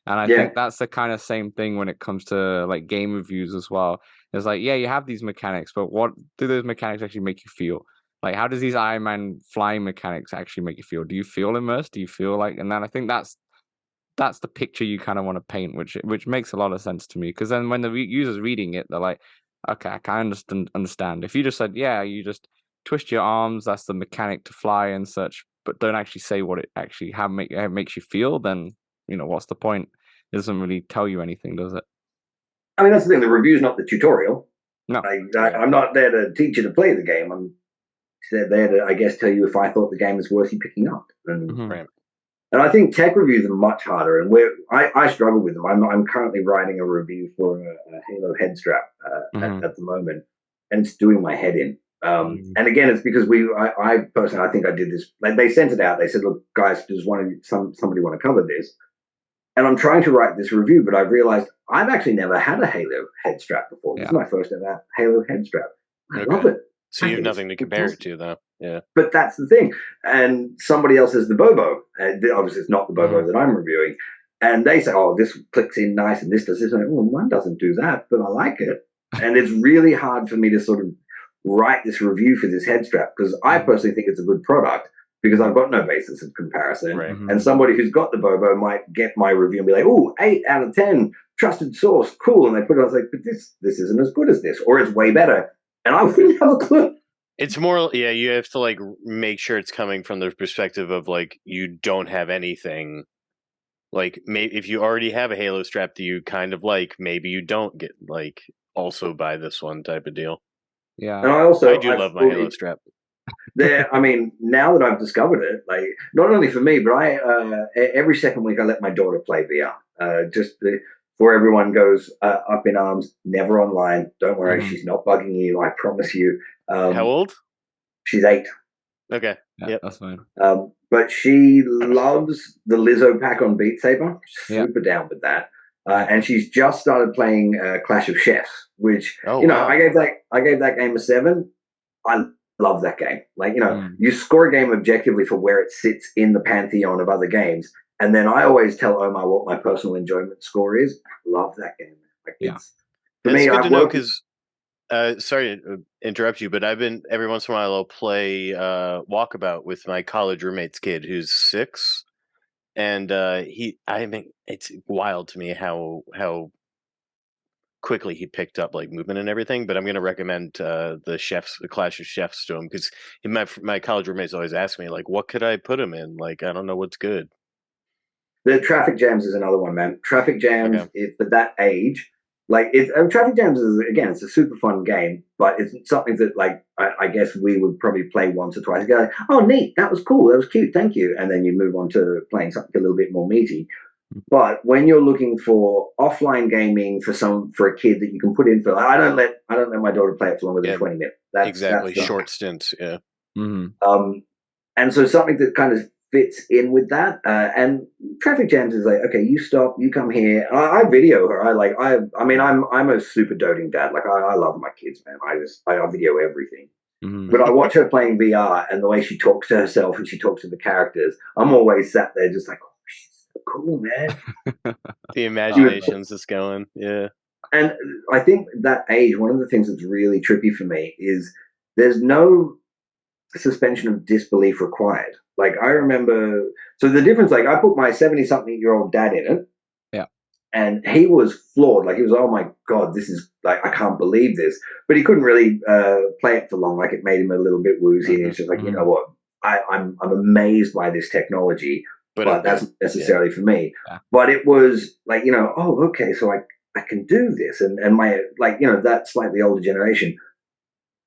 A: And I think that's the kind of same thing when it comes to like game reviews as well. It's like, yeah, you have these mechanics, but what do those mechanics actually make you feel? Like, how does these Iron Man flying mechanics actually make you feel? Do you feel immersed? Do you feel like? And then I think that's the picture you kind of want to paint, which makes a lot of sense to me. Because then when the user's reading it, they're like, okay, I kind of understand. If you just said, yeah, you just twist your arms, that's the mechanic to fly and such, but don't actually say what it actually how it makes you feel, then what's the point? It doesn't really tell you anything, does it?
C: I mean, that's the thing. The review's not the tutorial.
A: No,
C: I'm not there to teach you to play the game. I'm there to, I guess, tell you if I thought the game was worth you picking up. And I think tech reviews are much harder, and I struggle with them. I'm currently writing a review for a Halo head strap at the moment, and it's doing my head in. And again, it's because I personally, I think I did this. Like, they sent it out. They said, "Look, guys, does somebody want to cover this?" And I'm trying to write this review, but I've realized I've actually never had a Halo head strap before. This is my first ever Halo head strap. I love it.
B: So you have nothing to compare it to, though. Yeah.
C: But that's the thing. And somebody else has the Bobo. Obviously, it's not the Bobo that I'm reviewing. And they say, oh, this clicks in nice and this does this. And well, mine doesn't do that, but I like it. And it's really hard for me to sort of write this review for this head strap because I personally think it's a good product because I've got no basis of comparison. Right. And somebody who's got the Bobo might get my review and be like, oh, 8 out of 10, trusted source, cool. And they put it on, I was like, but this isn't as good as this, or it's way better. And I wouldn't have a clue.
B: It's more, you have to like make sure it's coming from the perspective of like you don't have anything. Like, maybe if you already have a Halo strap that you kind of like, maybe you don't get like also buy this one type of deal.
A: Yeah,
C: and I
B: love my Halo strap.
C: I mean, now that I've discovered it, like not only for me, but I every second week I let my daughter play VR. Before everyone goes up in arms, never online. Don't worry, she's not bugging you. I promise you.
B: How old?
C: She's 8.
B: Okay.
A: Yeah, that's fine.
C: But she loves the Lizzo pack on Beat Saber. Super down with that. And she's just started playing Clash of Chefs, which wow. I gave that game a 7. I love that game. Like, you score a game objectively for where it sits in the pantheon of other games. And then I always tell Omar what my personal enjoyment score is. I love that game. Like,
B: it's good to know because, sorry to interrupt you, but I've been, every once in a while, I'll play Walkabout with my college roommate's kid who's 6. And it's wild to me how quickly he picked up like movement and everything. But I'm going to recommend the Clash of Chefs to him because my college roommates always ask me like, what could I put him in? Like, I don't know what's good.
C: The Traffic Jams is another one, man. Traffic Jams, for that age, Like Traffic Jams is, again, it's a super fun game, but it's something that like I guess we would probably play once or twice and go, oh neat, that was cool, that was cute, thank you, and then you move on to playing something a little bit more meaty. But when you're looking for offline gaming for a kid that you can put in for, I don't let my daughter play it for longer than 20 minutes.
B: That's short stints, yeah.
A: Mm-hmm.
C: And so something that kind of fits in with that. And Traffic Jams is like, okay, you stop, you come here. I video her. I'm a super doting dad. Like I love my kids, man. I video everything. Mm-hmm. But I watch her playing VR and the way she talks to herself and she talks to the characters. I'm always sat there just like, oh, she's so cool, man.
B: The imagination's just going, yeah.
C: And I think that age, one of the things that's really trippy for me is there's no suspension of disbelief required. Like I remember, so the difference, like I put my 70-something-year-old dad in it.
A: Yeah.
C: And he was floored. Like he was, oh my God, this is like, I can't believe this. But he couldn't really play it for long. Like it made him a little bit woozy. And he's just like, you know what? I'm amazed by this technology, but that's not necessarily for me. Yeah. But it was like, oh, okay, so I can do this. And my, like, that slightly older generation,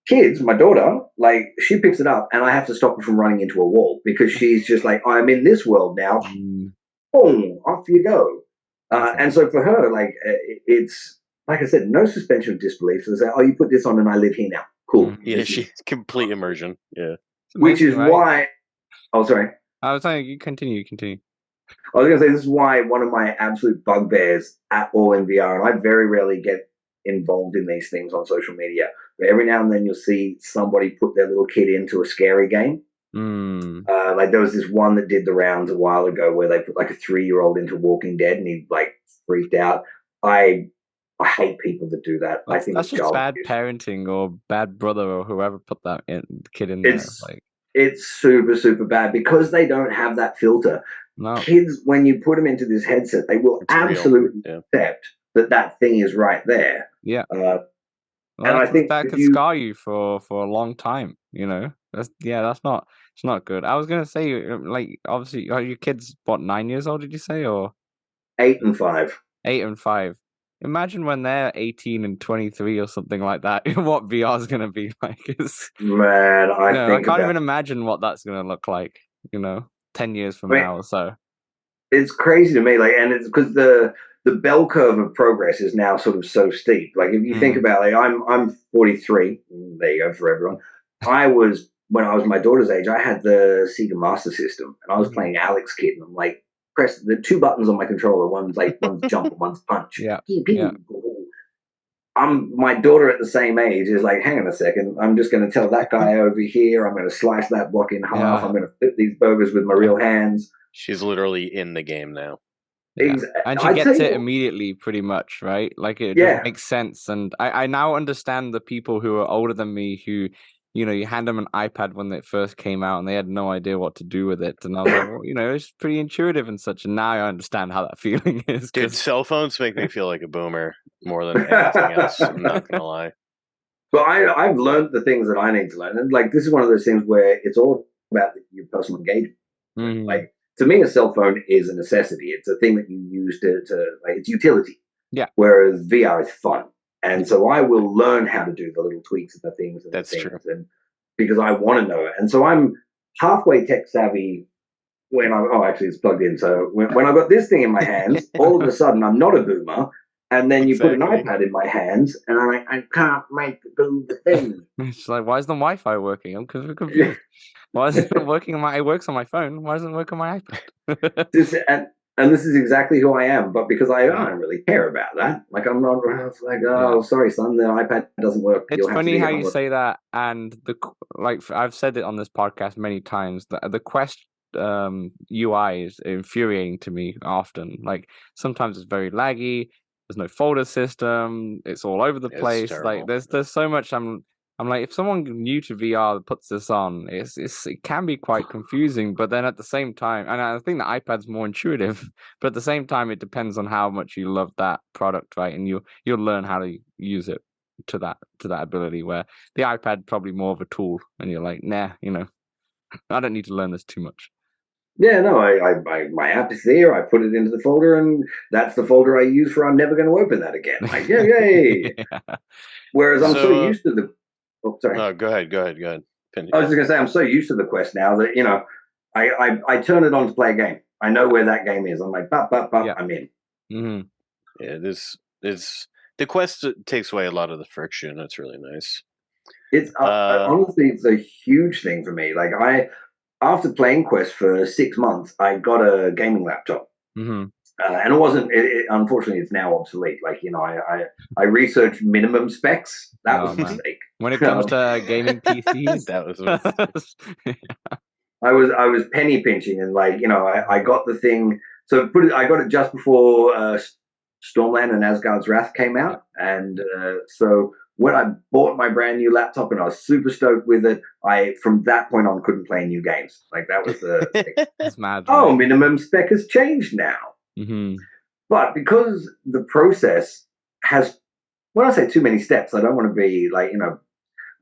C: kids, my daughter, like she picks it up and I have to stop her from running into a wall because she's just like, I'm in this world now. Boom, off you go. And so for her, like it's like I said, no suspension of disbelief. So they say, oh, you put this on and I live here now. Cool.
B: Yeah, she's complete immersion. Yeah.
C: Which is why. Oh, sorry.
A: I was saying, you continue.
C: I was going to say, this is why one of my absolute bugbears at all in VR, and I very rarely get involved in these things on social media, but every now and then you'll see somebody put their little kid into a scary game. Like there was this one that did the rounds a while ago where they put like a 3-year-old into Walking Dead and he like freaked out. I hate people that do that. I think
A: that's just bad parenting or bad brother or whoever put that kid in there.
C: It's super, super bad because they don't have that filter. No. Kids, when you put them into this headset, they will absolutely accept that thing is right there.
A: Yeah.
C: And I think
A: that could scar you for a long time, It's not good. I was going to say, like, obviously, are your kids, 9 years old, did you say, or?
C: 8 and 5.
A: 8 and 5. Imagine when they're 18 and 23 or something like that, what VR is going to be like.
C: Man,
A: I can't even imagine what that's going to look like, 10 years from now or so.
C: It's crazy to me, like, and it's because the bell curve of progress is now sort of so steep. Like, if you think about it, I'm 43. There you go for everyone. When I was my daughter's age, I had the Sega Master System, and I was playing Alex Kidd, and I'm like, press the 2 buttons on my controller. One's jump, one's punch.
A: Yeah.
C: My daughter at the same age is like, hang on a second, I'm just going to tell that guy over here, I'm going to slice that block in half, I'm going to flip these burgers with my real hands.
B: She's literally in the game now.
A: Yeah. And she gets it immediately, pretty much, right? Like it just makes sense. And I now understand the people who are older than me who, you hand them an iPad when it first came out and they had no idea what to do with it. And I was like, well, it's pretty intuitive and such. And now I understand how that feeling is.
B: Dude, cell phones make me feel like a boomer more than anything else. I'm not going to lie.
C: But I've learned the things that I need to learn. And like, this is one of those things where it's all about your personal engagement. Mm-hmm. Like, to me, a cell phone is a necessity. It's a thing that you use to like, it's utility.
A: Yeah.
C: Whereas VR is fun. And so I will learn how to do the little tweaks and the things. And
B: that's true.
C: And because I want to know it. And so I'm halfway tech savvy when actually it's plugged in. So when I got this thing in my hands, all of a sudden I'm not a boomer. And then you put an iPad in my hands and I can't make it do the thing.
A: It's like, why isn't the Wi-Fi working? I'm confused. Why is it working it works on my phone. Why doesn't it work on my iPad?
C: And this is exactly who I am, but because I don't really care about that. Like I'm not like, sorry, son, the iPad doesn't work.
A: It's funny how you say that, and I've said it on this podcast many times. The Quest UI is infuriating to me often. Like sometimes it's very laggy. There's no folder system. It's all over the place. Like there's so much. I'm like, if someone new to VR puts this on, it can be quite confusing. But then at the same time, and I think the iPad's more intuitive, but at the same time, it depends on how much you love that product, right? And you'll learn how to use it to that ability. Where the iPad probably more of a tool, and you're like, nah, I don't need to learn this too much.
C: Yeah, no, my app is there. I put it into the folder, and that's the folder I use for I'm never going to open that again. Like, yay!
A: Yeah.
C: Whereas I'm so
B: So,
C: used to the. Oh, sorry.
B: no, go ahead.
C: I was just going to say I'm so used to the Quest now that I turn it on to play a game. I know where that game is. I'm like,
A: Yeah.
C: I'm in.
A: Mm-hmm.
B: Yeah, this is the Quest takes away a lot of the friction. That's really nice.
C: It's honestly, it's a huge thing for me. Like after playing Quest for 6 months, I got a gaming laptop.
A: Mm-hmm.
C: And it wasn't. Unfortunately, it's now obsolete. Like I researched minimum specs. That was a mistake.
A: When it comes to gaming PCs,
B: that was.
C: I was penny pinching, and I got the thing. So I got it just before Stormland and Asgard's Wrath came out, and so when I bought my brand new laptop and I was super stoked with it, I from that point on couldn't play new games. Like that was the
A: it's mad.
C: Oh, minimum spec has changed now.
A: Mm-hmm.
C: But because the process has, when I say too many steps, I don't want to be like,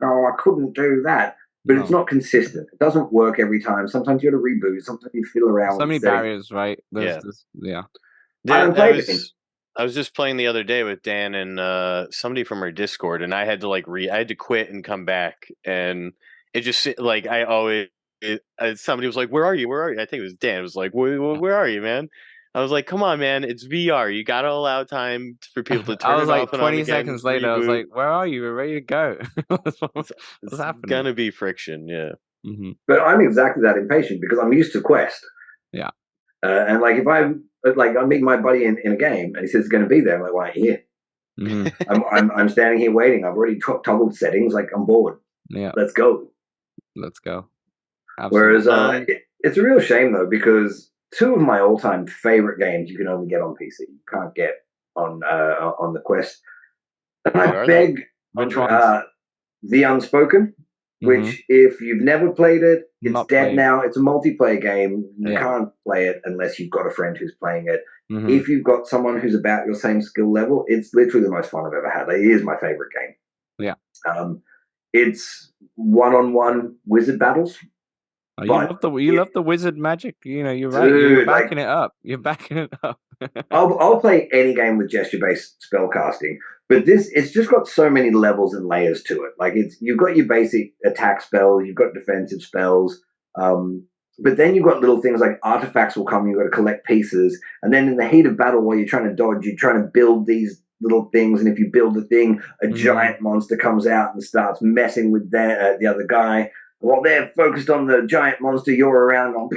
C: oh, I couldn't do that. But it's not consistent. It doesn't work every time. Sometimes you got to reboot. Sometimes you fiddle around with
A: so many barriers, right?
B: Yeah.
C: I
B: was just playing the other day with Dan and somebody from our Discord, and I had to I had to quit and come back, and it just like I always somebody was like, "Where are you? Where are you?" I think it was Dan. It was like, "Where are you, man?" I was like, "Come on, man! It's VR. You got to allow time for people to turn it off and on again."
A: 20 seconds later, reboot. I was like, "Where are you? We're ready to go." What's happening?
B: Gonna be friction, yeah.
A: Mm-hmm.
C: But I'm exactly that impatient because I'm used to Quest.
A: Yeah.
C: And if I meet my buddy in a game and he says it's going to be there, I'm like, "Why aren't you here?" Mm-hmm. I'm standing here waiting. I've already toggled settings. Like I'm bored.
A: Yeah.
C: Let's go.
A: Absolutely.
C: Whereas it's a real shame though because 2 of my all-time favorite games you can only get on PC. You can't get on the Quest. And I beg The Unspoken, which if you've never played it, it's dead now. It's a multiplayer game. You can't play it unless you've got a friend who's playing it. Mm-hmm. If you've got someone who's about your same skill level, it's literally the most fun I've ever had. It is my favorite game.
A: Yeah.
C: It's one-on-one wizard battles.
A: You love the wizard magic. You're right. Dude, you're backing it up. You're backing it up.
C: I'll play any game with gesture-based spell casting, but it's just got so many levels and layers to it. Like you've got your basic attack spells, you've got defensive spells, but then you've got little things like artifacts will come. You've got to collect pieces, and then in the heat of battle, while you're trying to dodge, you're trying to build these little things. And if you build a thing, a giant monster comes out and starts messing with the other guy. While they're focused on the giant monster, you're around going,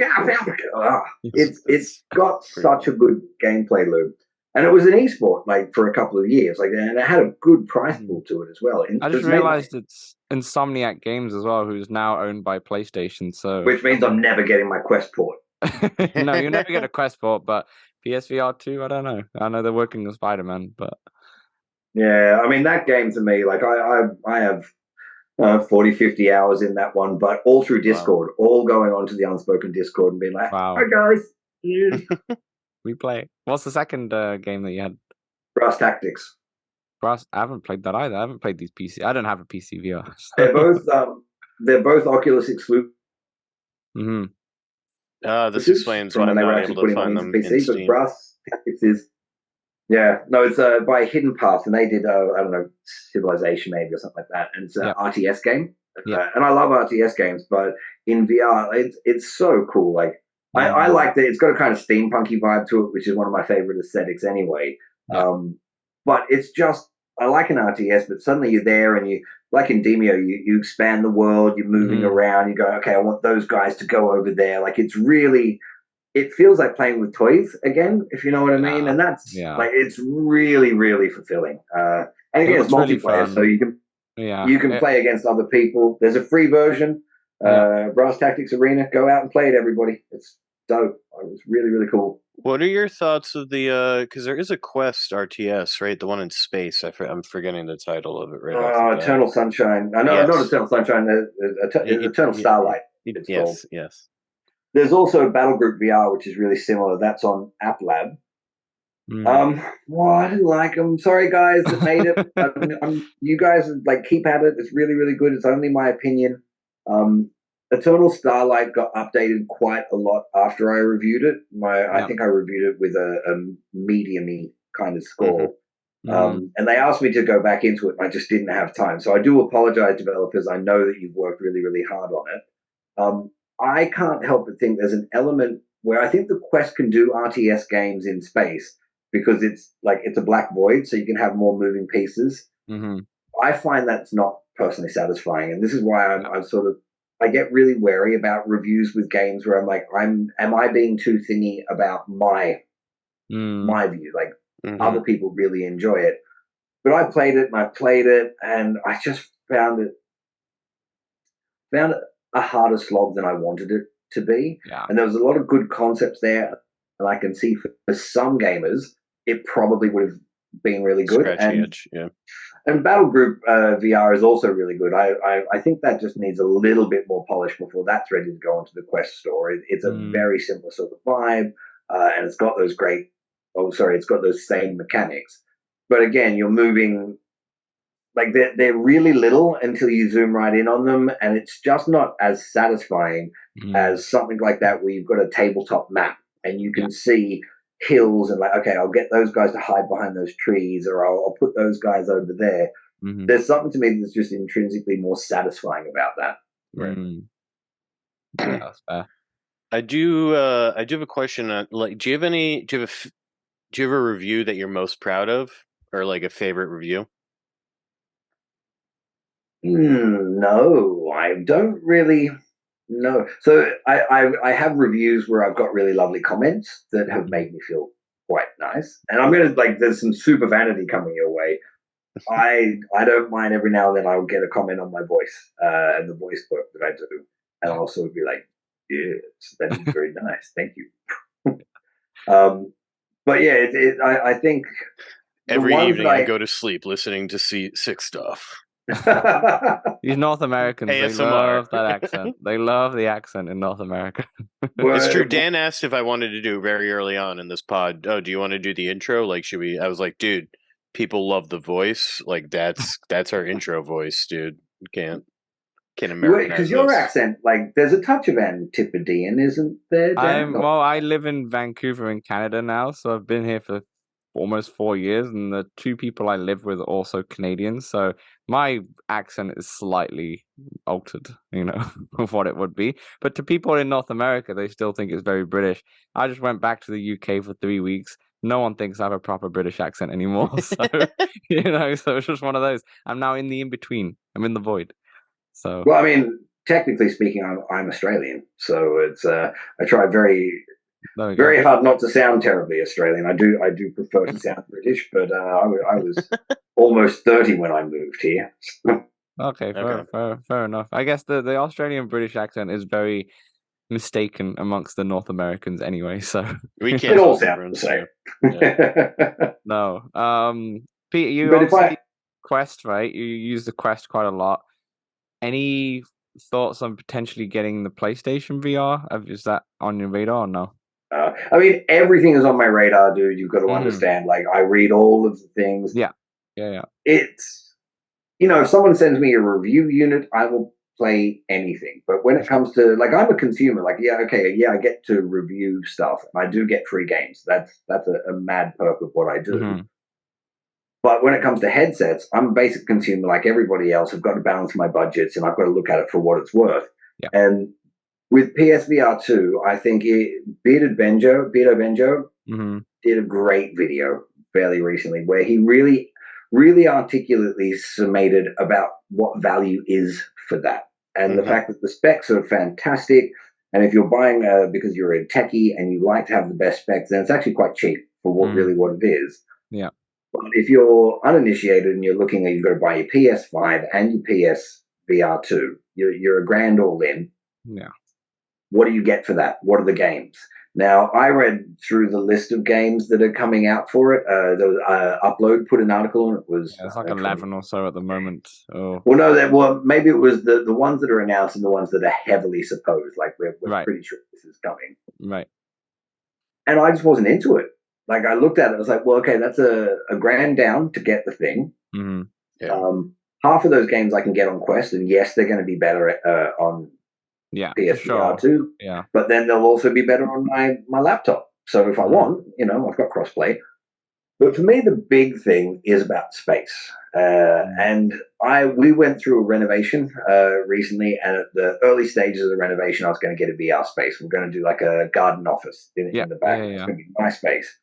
C: it's got such a good gameplay loop. And it was an esport for a couple of years, and it had a good price pool to it as well.
A: I just realized it's Insomniac Games as well, who's now owned by PlayStation. So
C: which means I'm never getting my Quest port.
A: No, you'll never get a Quest port, but PSVR 2, I don't know. I know they're working on Spider-Man, but
C: yeah, I mean that game to me, I have 40, 50 hours in that one, but all through Discord, all going on to the Unspoken Discord and being like, "Hi guys."
A: We play. What's the second game that you had?
C: Brass Tactics.
A: I haven't played that either. I haven't played these PC. I don't have a PC VR.
C: So. They're both Oculus exclusive.
B: Mm-hmm. This explains why I'm not able to find them PC, in Steam.
C: But Brass Tactics is it's by Hidden Path, and they did I don't know, Civilization maybe or something like that, and it's an RTS game. And I love RTS games, but in VR, it's so cool. I like that it's got a kind of steampunky vibe to it, which is one of my favorite aesthetics anyway. But it's just, I like an RTS, but suddenly you're there and you, like in Demio, you expand the world, you're moving around, you go, okay, I want those guys to go over there. It's really, it feels like playing with toys again, if you know what I mean. And that's it's really, really fulfilling. And again, it's multiplayer, really, so you can play against other people. There's a free version, Brass Tactics Arena. Go out and play it, everybody. It's dope. It was really, really cool.
B: What are your thoughts of the? Because there is a Quest RTS, right? The one in space. I'm forgetting the title of it right.
C: Eternal Sunshine. I know, not Eternal Sunshine. Eternal Starlight.
B: Yes.
C: There's also Battle Group VR, which is really similar. That's on App Lab. I didn't like them. Sorry, guys that made it. You guys keep at it. It's really, really good. It's only my opinion. Eternal Starlight got updated quite a lot after I reviewed it. I think I reviewed it with a medium-y kind of score. And they asked me to go back into it, and I just didn't have time. So I do apologize, developers. I know that you've worked really, really hard on it. I can't help but think there's an element where I think the Quest can do RTS games in space because it's a black void, so you can have more moving pieces. I find that's not personally satisfying, and this is why I get really wary about reviews with games where I'm like, am I being too thingy about my view? Like, other people really enjoy it, but I played it and I just found it a harder slog than I wanted it to be. And there was a lot of good concepts there, and I can see for some gamers it probably would have been really good. And Battle Group VR is also really good. I think that just needs a little bit more polish before that's ready to go onto the Quest store. It's a very similar sort of vibe, and it's got those it's got those same mechanics. But again, you're moving, like they're really little until you zoom right in on them, and it's just not as satisfying as something like that where you've got a tabletop map and you can see hills and like, okay, I'll get those guys to hide behind those trees, or I'll put those guys over there. There's something to me that's just intrinsically more satisfying about that.
A: Yeah, that's fair.
B: I do have a question on, like, do you have a review that you're most proud of, or like a favorite review?
C: No, I don't really. No. So I have reviews where I've got really lovely comments that have made me feel quite nice. And I'm going to, there's some super vanity coming your way. I don't mind every now and then I'll get a comment on my voice and the voice work that I do. And I'll sort of be like, yes, that is very nice. Thank you. But yeah, I think
B: every evening I go to sleep listening to sick stuff.
A: These North Americans, ASMR. They love that accent. They love the accent in North America.
B: It's true. Dan asked if I wanted to do very early on in this pod, do you want to do the intro? Like, should we? I was like, dude, people love the voice. Like, that's our intro voice, dude. Can't Americanize
C: because your accent, like, there's a touch of Antipodean, isn't there, Dan?
A: I live in Vancouver in Canada now, so I've been here for almost 4 years, and the two people I live with are also Canadians, so my accent is slightly altered, of what it would be. But to people in North America, they still think it's very British. I just went back to the UK for 3 weeks. No one thinks I have a proper British accent anymore. So, so it's just one of those. I'm now in the in-between. I'm in the void. So,
C: well, I mean, technically speaking, I'm Australian, so it's I try very hard not to sound terribly Australian. I do prefer to sound British, but I was almost 30 when I moved here.
A: Okay, fair enough. I guess the Australian British accent is very mistaken amongst the North Americans anyway, so
C: we can't all sound the same.
A: No. Peter, you obviously Quest, right? You use the Quest quite a lot. Any thoughts on potentially getting the PlayStation VR? Is that on your radar or no?
C: I mean, everything is on my radar, dude. You've got to understand. Like, I read all of the things.
A: Yeah.
C: It's, if someone sends me a review unit, I will play anything. But when it comes to, like, I'm a consumer. Like, I get to review stuff, and I do get free games. That's a mad perk of what I do. But when it comes to headsets, I'm a basic consumer like everybody else. I've got to balance my budgets, and I've got to look at it for what it's worth.
A: Yeah.
C: And with PSVR 2, I think Bearded Benjo did a great video fairly recently where he really, really articulately summated about what value is for that. And the fact that the specs are fantastic. And if you're buying because you're a techie and you like to have the best specs, then it's actually quite cheap for what it is.
A: Yeah.
C: But if you're uninitiated and you're looking at, you've got to buy your PS5 and your PSVR 2, you're $1,000 all in.
A: Yeah.
C: What do you get for that? What are the games? Now, I read through the list of games that are coming out for it. Upload put an article on it.
A: It's like 11 or so at the moment. Oh.
C: Well, no, maybe it was the ones that are announced and the ones that are heavily supposed. Like, we're pretty sure this is coming.
A: Right.
C: And I just wasn't into it. Like, I looked at it, I was like, well, okay, that's a $1,000 down to get the thing.
A: Yeah.
C: Half of those games I can get on Quest, and yes, they're going to be better on
A: Yeah,
C: PSVR
A: sure.
C: 2.
A: Yeah.
C: But then they'll also be better on my laptop. So if I want, I've got crossplay. But for me, the big thing is about space. And we went through a renovation recently, and at the early stages of the renovation, I was going to get a VR space. We're going to do like a garden office in the back. It's going to be my space.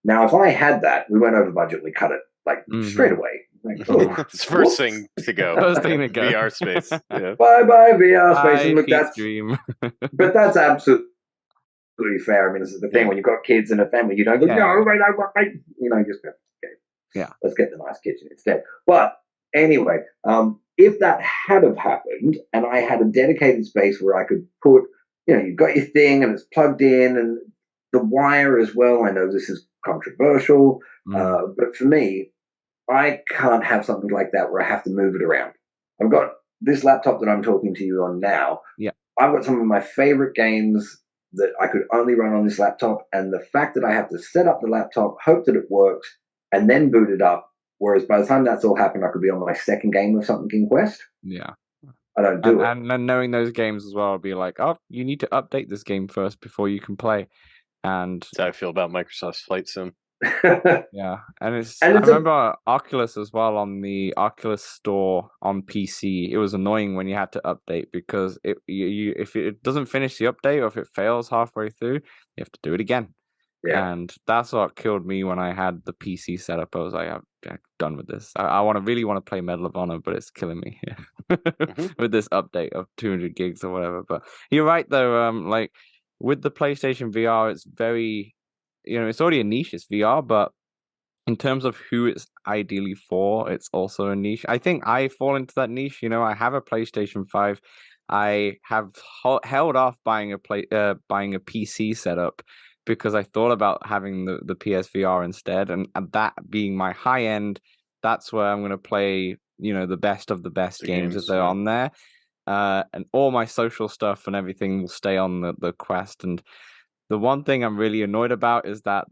C: Now, if I had that, we went over budget. We cut it like straight away. Like,
B: it's the first thing to go.
A: First thing to go.
B: VR space. Yeah.
C: Bye VR space. And look,
A: Pete's dream.
C: But that's absolutely fair. I mean, this is the thing when you've got kids and a family, you don't go, no, wait, just go, okay.
A: Yeah.
C: Let's get the nice kitchen instead. But anyway, if that had have happened and I had a dedicated space where I could put, you've got your thing and it's plugged in and the wire as well. I know this is controversial, but for me, I can't have something like that where I have to move it around. I've got this laptop that I'm talking to you on now.
A: Yeah.
C: I've got some of my favorite games that I could only run on this laptop, and the fact that I have to set up the laptop, hope that it works, and then boot it up, whereas by the time that's all happened, I could be on my second game of something in Quest.
A: Yeah.
C: I don't do it.
A: And then knowing those games as well, I'll be like, oh, you need to update this game first before you can play. And
B: that's how I feel about Microsoft's Flight Sim.
A: Yeah, and I remember Oculus as well on the Oculus Store on PC. It was annoying when you had to update because if it doesn't finish the update or if it fails halfway through, you have to do it again. Yeah. And that's what killed me when I had the PC set up. I was like, I'm done with this. I really want to play Medal of Honor, but it's killing me with this update of 200 gigs or whatever. But you're right though. Like with the PlayStation VR, it's very. It's already a niche, it's VR, but in terms of who it's ideally for, it's also a niche. I think I fall into that niche. I have a PlayStation 5. I have held off buying a PC setup because I thought about having the PSVR instead, and that being my high end, that's where I'm going to play, the best of the best games if they're on there. And all my social stuff and everything will stay on the Quest. And the one thing I'm really annoyed about is that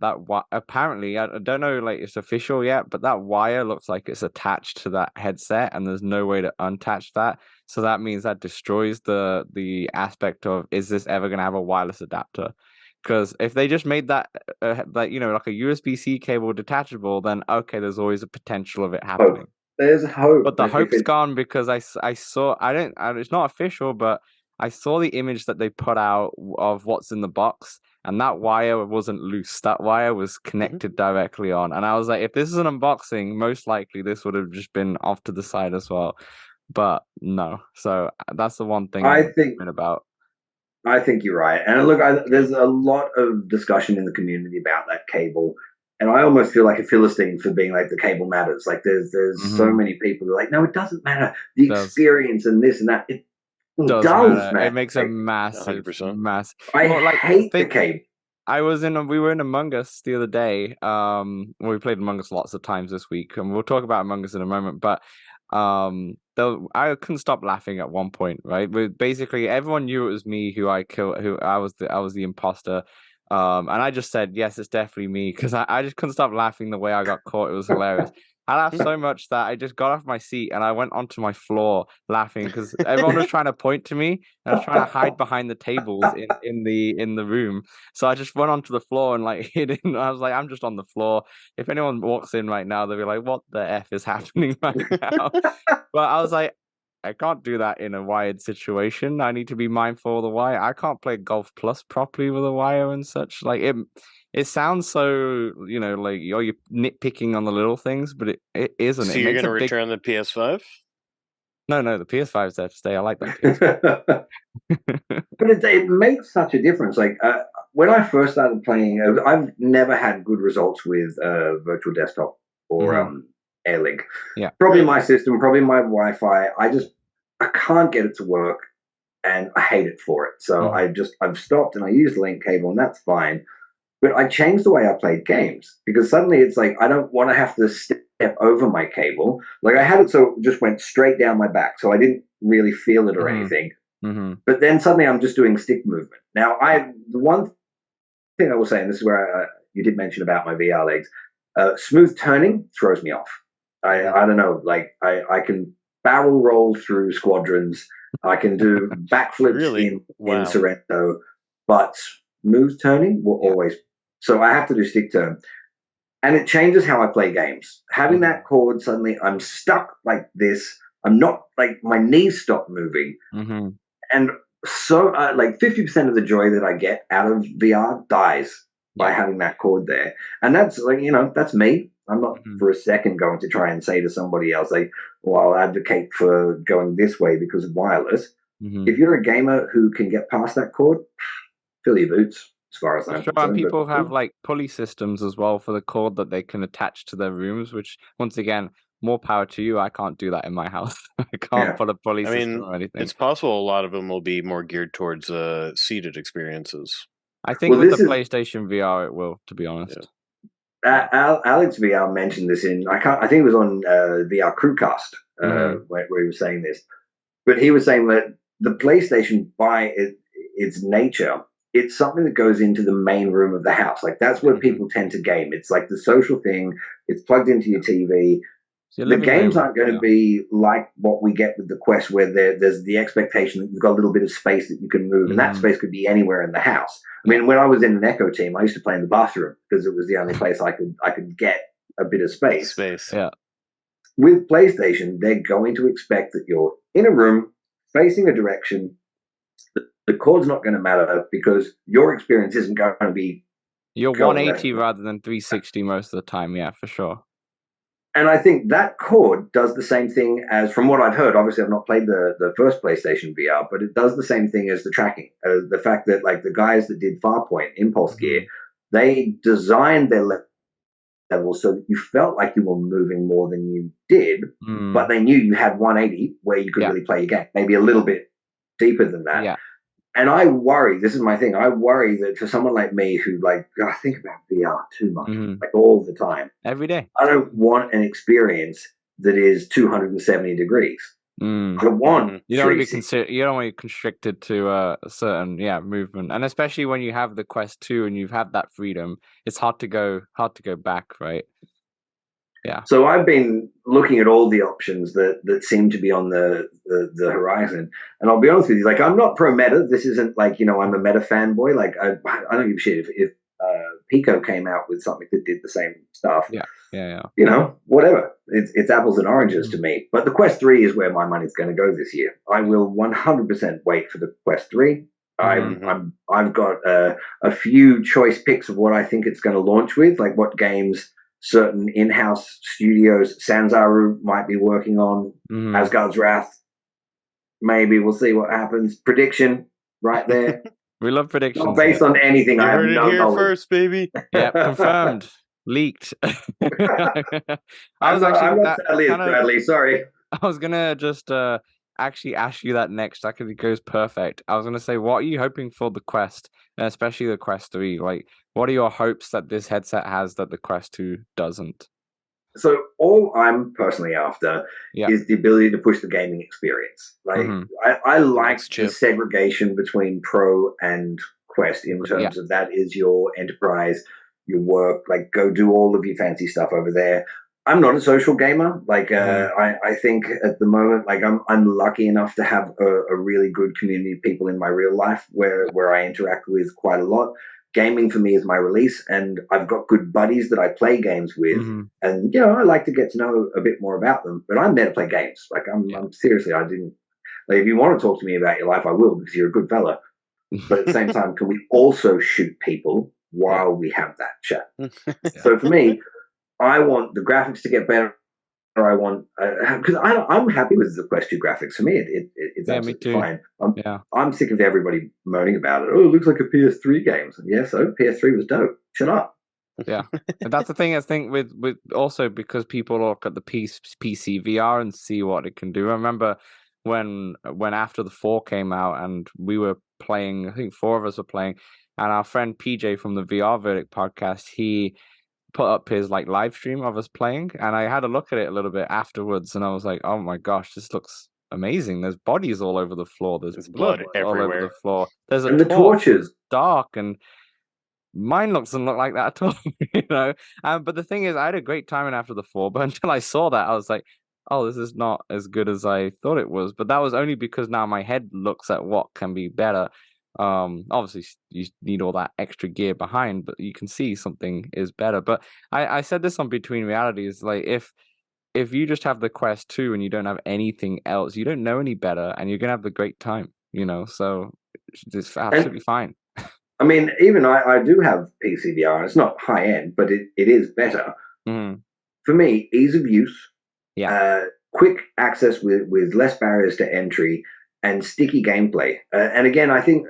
A: apparently, I don't know, like it's official yet, but that wire looks like it's attached to that headset, and there's no way to unattach that. So that means that destroys the aspect of, is this ever going to have a wireless adapter? Because if they just made that like a USB-C cable detachable, then okay, there's always a potential of it happening.
C: There's hope,
A: but the hope's gone because I saw it's not official, but I saw the image that they put out of what's in the box, and that wire wasn't loose. That wire was connected directly on. And I was like, if this is an unboxing, most likely this would have just been off to the side as well. But no. So that's the one thing I'm thinking about.
C: I think you're right. And look, there's a lot of discussion in the community about that cable. And I almost feel like a Philistine for being like, the cable matters. Like there's so many people who are like, no, it doesn't matter. The experience and this and that. It does matter.
A: It makes a massive,
B: 100%.
A: massive.
C: I hate the cable.
A: We were in Among Us the other day. We played Among Us lots of times this week, and we'll talk about Among Us in a moment. But I couldn't stop laughing at one point. Right, basically everyone knew it was me who I killed. Who I was the imposter. And I just said, yes, it's definitely me, because I just couldn't stop laughing the way I got caught. It was hilarious. I laughed so much that I just got off my seat and I went onto my floor laughing because everyone was trying to point to me and I was trying to hide behind the tables in the room. So I just went onto the floor and like hid in. I was like, I'm just on the floor. If anyone walks in right now, they'll be like, what the F is happening right now? But I was like, I can't do that in a wired situation. I need to be mindful of the wire. I can't play Golf Plus properly with a wire and such. Like it sounds so, like you're nitpicking on the little things, but it isn't.
B: So you're going to return the PS5?
A: No, the PS5's there to stay. I like that PS5.
C: But it makes such a difference. Like when I first started playing, I've never had good results with virtual desktop or Airlink.
A: Yeah,
C: probably my system, probably my Wi-Fi. I can't get it to work, and I hate it for it. So I've stopped and I use the link cable, and that's fine. But I changed the way I played games because suddenly it's like I don't want to have to step over my cable. Like I had it so it just went straight down my back, so I didn't really feel it or anything. But then suddenly I'm just doing stick movement. Now the one thing I will say, and this is where you did mention about my VR legs, smooth turning throws me off. I don't know, like I can barrel roll through squadrons I can do backflips
B: Really?
C: in Sorrento, but moves turning will always. So I have to do stick turn. And it changes how I play games. Having that chord, suddenly I'm stuck like this. I'm not, like, my knees stop moving. And so, like, 50% of the joy that I get out of VR dies by having that chord there. And that's, like, that's me. I'm not for a second going to try and say to somebody else, like, well, I'll advocate for going this way because of wireless. If you're a gamer who can get past that chord, fill your boots. As far as I'm concerned.
A: And people have like pulley systems as well for the cord that they can attach to their rooms, which, once again, more power to you. I can't do that in my house. I can't put a pulley system or anything.
B: It's possible a lot of them will be more geared towards seated experiences.
A: I think with the PlayStation VR, it will, to be honest.
C: Alex VR mentioned this I think it was on VR Crewcast where he was saying this, but he was saying that the PlayStation, by its nature, it's something that goes into the main room of the house. Like, that's where people tend to game. It's like the social thing. It's plugged into your TV. The games aren't going to be like what we get with the Quest, where there's the expectation that you've got a little bit of space that you can move, and that space could be anywhere in the house. I mean, when I was in an Echo team, I used to play in the bathroom because it was the only place I could get a bit of space.
A: Yeah.
C: With PlayStation, they're going to expect that you're in a room facing a direction. The chord's not going to matter because your experience isn't going to be.
A: You're 180 rather than 360 most of the time. Yeah, for sure.
C: And I think that chord does the same thing as, from what I've heard, obviously I've not played the first PlayStation VR, but it does the same thing as the tracking. The fact that, like, the guys that did Farpoint, Impulse Gear, they designed their levels so that you felt like you were moving more than you did, but they knew you had 180 where you could really play your game, maybe a little bit deeper than that.
A: Yeah.
C: And I worry, this is my thing, I worry that for someone like me who, like, I think about VR too much, like, all the time.
A: Every day.
C: I don't want an experience that is 270 degrees. I want
A: you don't want to be you don't want to be constricted to a certain movement. And especially when you have the Quest 2 and you've had that freedom, it's hard to go back, right? Yeah.
C: So I've been looking at all the options that seem to be on the horizon, and I'll be honest with you, like, I'm not pro meta. This isn't like, I'm a meta fanboy. Like, I don't give a shit if Pico came out with something that did the same stuff.
A: Yeah.
C: Whatever. It's apples and oranges to me. But the Quest 3 is where my money's going to go this year. I will 100% wait for the Quest 3. I've got a few choice picks of what I think it's going to launch with, like what games certain in-house studios, Sanzaru might be working on, Asgard's Wrath. Maybe we'll see what happens. Prediction right there.
A: We love predictions.
C: Not based on anything. I have no knowledge.
B: First, baby.
A: Yeah, confirmed. Leaked.
C: I'm not Bradley. Sorry.
A: I was gonna just actually ask you that next. Actually, it goes perfect. I was gonna say, what are you hoping for the Quest, and especially the Quest 3? Like, what are your hopes that this headset has that the Quest 2 doesn't?
C: So all I'm personally after is the ability to push the gaming experience. Like, I like the segregation between Pro and Quest in terms of that is your enterprise, your work, like, go do all of your fancy stuff over there. I'm not a social gamer. Like, I think at the moment, like, I'm lucky enough to have a really good community of people in my real life where I interact with quite a lot. Gaming for me is my release, and I've got good buddies that I play games with, and I like to get to know a bit more about them. But I'm there to play games. Like, I'm seriously, I didn't. Like, if you want to talk to me about your life, I will, because you're a good fella. But at the same time, can we also shoot people while we have that chat? So for me, I want the graphics to get better. Or I want, because I'm happy with the Quest 2 graphics. For me, it's absolutely fine. I'm sick of everybody moaning about it. Oh, it looks like a PS3 game. So PS3 was dope. Shut up.
A: Yeah, and that's the thing. I think with also because people look at the PC VR and see what it can do. I remember when after the 4 came out and we were playing. I think 4 of us were playing, and our friend PJ from the VR Verdict podcast, he put up his like live stream of us playing, and I had a look at it a little bit afterwards, and I was like, oh my gosh, this looks amazing. There's bodies all over the floor, there's blood everywhere all over the floor, there's
C: the torches
A: dark, and mine doesn't look like that at all. But the thing is, I had a great time after the 4, but until I saw that, I was like, oh, this is not as good as I thought it was. But that was only because now my head looks at what can be better. Obviously you need all that extra gear behind, but you can see something is better. But I said this on Between Realities, like if you just have the Quest 2 and you don't have anything else, you don't know any better, and you're gonna have a great time, so it's absolutely fine.
C: I mean, even I do have PC VR. It's not high end, but it is better.
A: Mm-hmm.
C: For me, ease of use,
A: yeah,
C: quick access with less barriers to entry, and sticky gameplay. And again, I think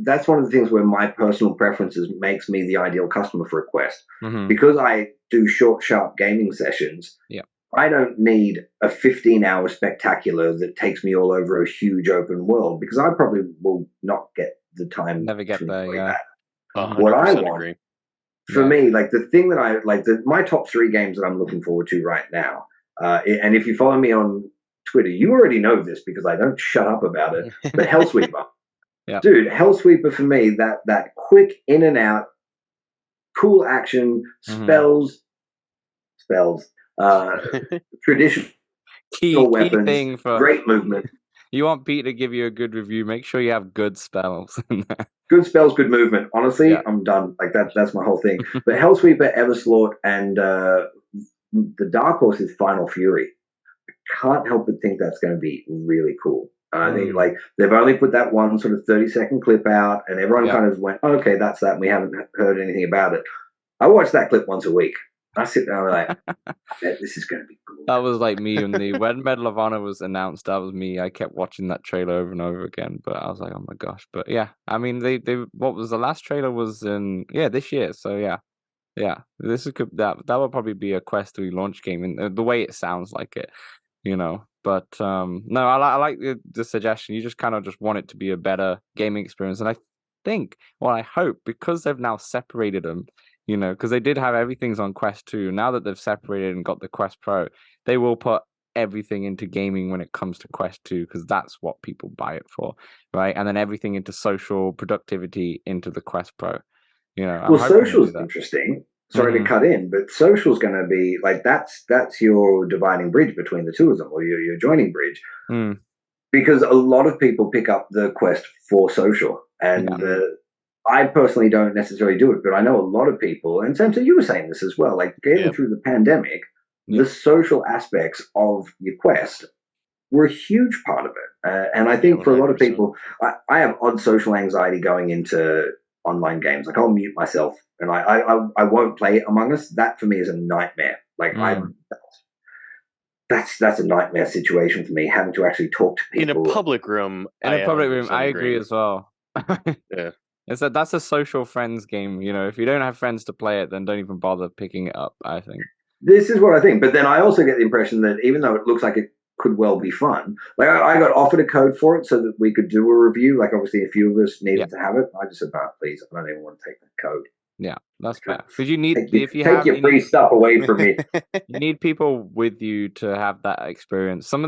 C: that's one of the things where my personal preferences makes me the ideal customer for a Quest.
A: Mm-hmm.
C: Because I do short, sharp gaming sessions.
A: Yeah.
C: I don't need a 15-hour spectacular that takes me all over a huge open world, because I probably will not get the time.
A: Never get
C: to
A: there.
C: enjoy
A: Yeah.
C: that. What I want,
B: agree.
C: For me, like the thing that I like, my top 3 games that I'm looking forward to right now. And if you follow me on Twitter, you already know this because I don't shut up about it. But Hellsweeper,
A: yeah,
C: dude, Hellsweeper for me, that quick in and out, cool action, spells, traditional
A: key
C: weapons,
A: thing for
C: great movement.
A: You want Pete to give you a good review, make sure you have good spells in there.
C: Good spells, good movement. Honestly, I'm done. Like that's my whole thing. But Hellsweeper, Everslort, and the dark horse is Final Fury. I can't help but think that's going to be really cool. And I think like they've only put that one sort of 30-second clip out, and everyone kind of went, oh, okay, that's that. And we haven't heard anything about it. I watch that clip once a week. I sit there and I'm like, I bet this is going to be cool.
A: That was like me when Medal of Honor was announced. That was me. I kept watching that trailer over and over again, but I was like, oh my gosh. But yeah, I mean, they what was the last trailer was in this year. So yeah, this is that would probably be a Quest 3 launch game, and the way it sounds like it, But no, I like the suggestion. You just kind of just want it to be a better gaming experience, and I think, well, I hope, because they've now separated them. Because they did have everything's on Quest 2. Now that they've separated and got the Quest Pro, they will put everything into gaming when it comes to Quest 2, because that's what people buy it for, right? And then everything into social productivity into the Quest Pro.
C: Well, social's interesting. Sorry to cut in, but social's going to be like that's your dividing bridge between the two of them, or your joining bridge, because a lot of people pick up the Quest for social, and I personally don't necessarily do it, but I know a lot of people, and Samson, you were saying this as well, like getting through the pandemic, the social aspects of your Quest were a huge part of it. And I think for a lot of people, I have odd social anxiety going into online games. Like I'll mute myself and I won't play Among Us. That for me is a nightmare. Like that's a nightmare situation for me, having to actually talk to people
B: in a public room.
A: I agree as well.
B: Yeah.
A: That's a social friends game. If you don't have friends to play it, then don't even bother picking it up, I think.
C: This is what I think. But then I also get the impression that even though it looks like it could well be fun, like I got offered a code for it so that we could do a review. Like obviously a few of us needed to have it. I just said, no, please, I don't even want to take that code.
A: Yeah, that's fair. Because you need
C: take your free stuff away from me.
A: You need people with you to have that experience. Some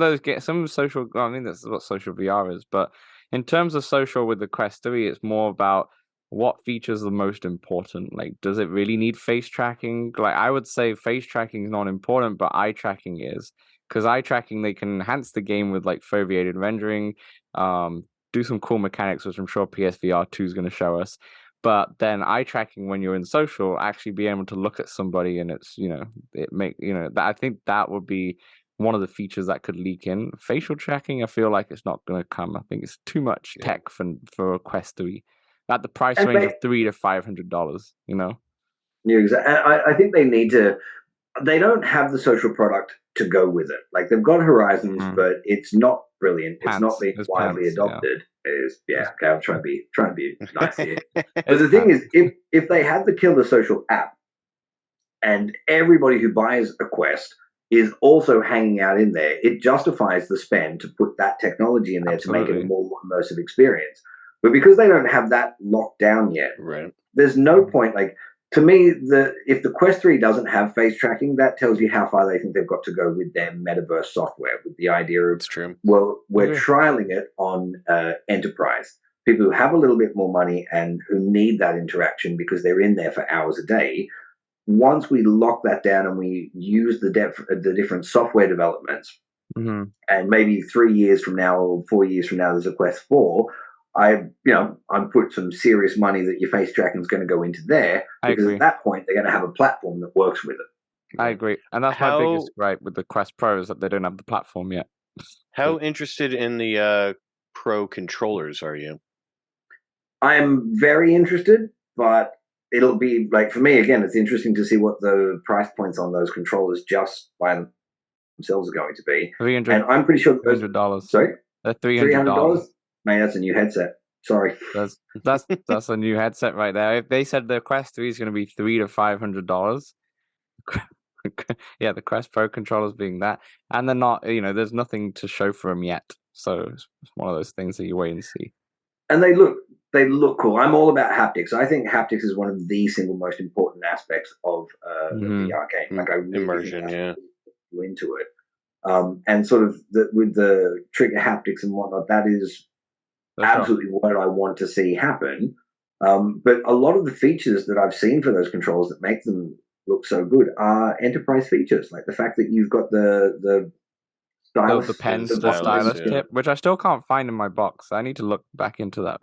A: social. I mean, that's what social VR is. But in terms of social with the Quest 3, it's more about what features are the most important. Like, does it really need face tracking? Like, I would say face tracking is not important, but eye tracking is. Because eye tracking, they can enhance the game with like foveated rendering, do some cool mechanics, which I'm sure PSVR 2 is going to show us. But then eye tracking when you're in social, actually be able to look at somebody and it's, I think that would be one of the features that could leak in. Facial tracking, I feel like it's not going to come. I think it's too much tech for a Quest 3 at the price range of $300 to $500,
C: Yeah, exactly. I think they need to. They don't have the social product to go with it. Like they've got Horizons, but it's not brilliant. It's not being widely adopted. Okay, I'm trying to be nice here. But the thing is, if they had the Killer Social app, and everybody who buys a Quest is also hanging out in there, it justifies the spend to put that technology in there to make it a more immersive experience. But because they don't have that locked down yet, there's no point. Like to me, if the Quest 3 doesn't have face tracking, that tells you how far they think they've got to go with their metaverse software, with the idea of, well, we're trialing it on enterprise, people who have a little bit more money and who need that interaction because they're in there for hours a day. Once we lock that down and we use the different software developments, and maybe 3 years from now or 4 years from now, there's a Quest 4. I'd put some serious money that your face tracking is going to go into there, because at that point they're going to have a platform that works with it.
A: I agree, and that's my biggest gripe with the Quest Pro, is that they don't have the platform yet.
B: How interested in the Pro controllers are you?
C: I'm very interested, but it'll be like, for me, again, it's interesting to see what the price points on those controllers just by themselves are going to be.
A: $300,
C: and I'm pretty sure
A: $300.
C: Sorry,
A: $300.
C: Man, that's a new headset. Sorry,
A: that's a new headset right there. If they said the Quest 3 is going to be $300 to $500, yeah, the Quest Pro controllers being that, and they're not. There's nothing to show for them yet, so it's one of those things that you wait and see.
C: And they look cool. I'm all about haptics. I think haptics is one of the single most important aspects of the VR game. Like, I really
B: immersion,
C: into it. And sort of with the trigger haptics and whatnot, that is absolutely what I want to see happen. But a lot of the features that I've seen for those controls that make them look so good are enterprise features, like the fact that you've got the stylus,
A: the pens, the stylus tip, which I still can't find in my box. I need to look back into that.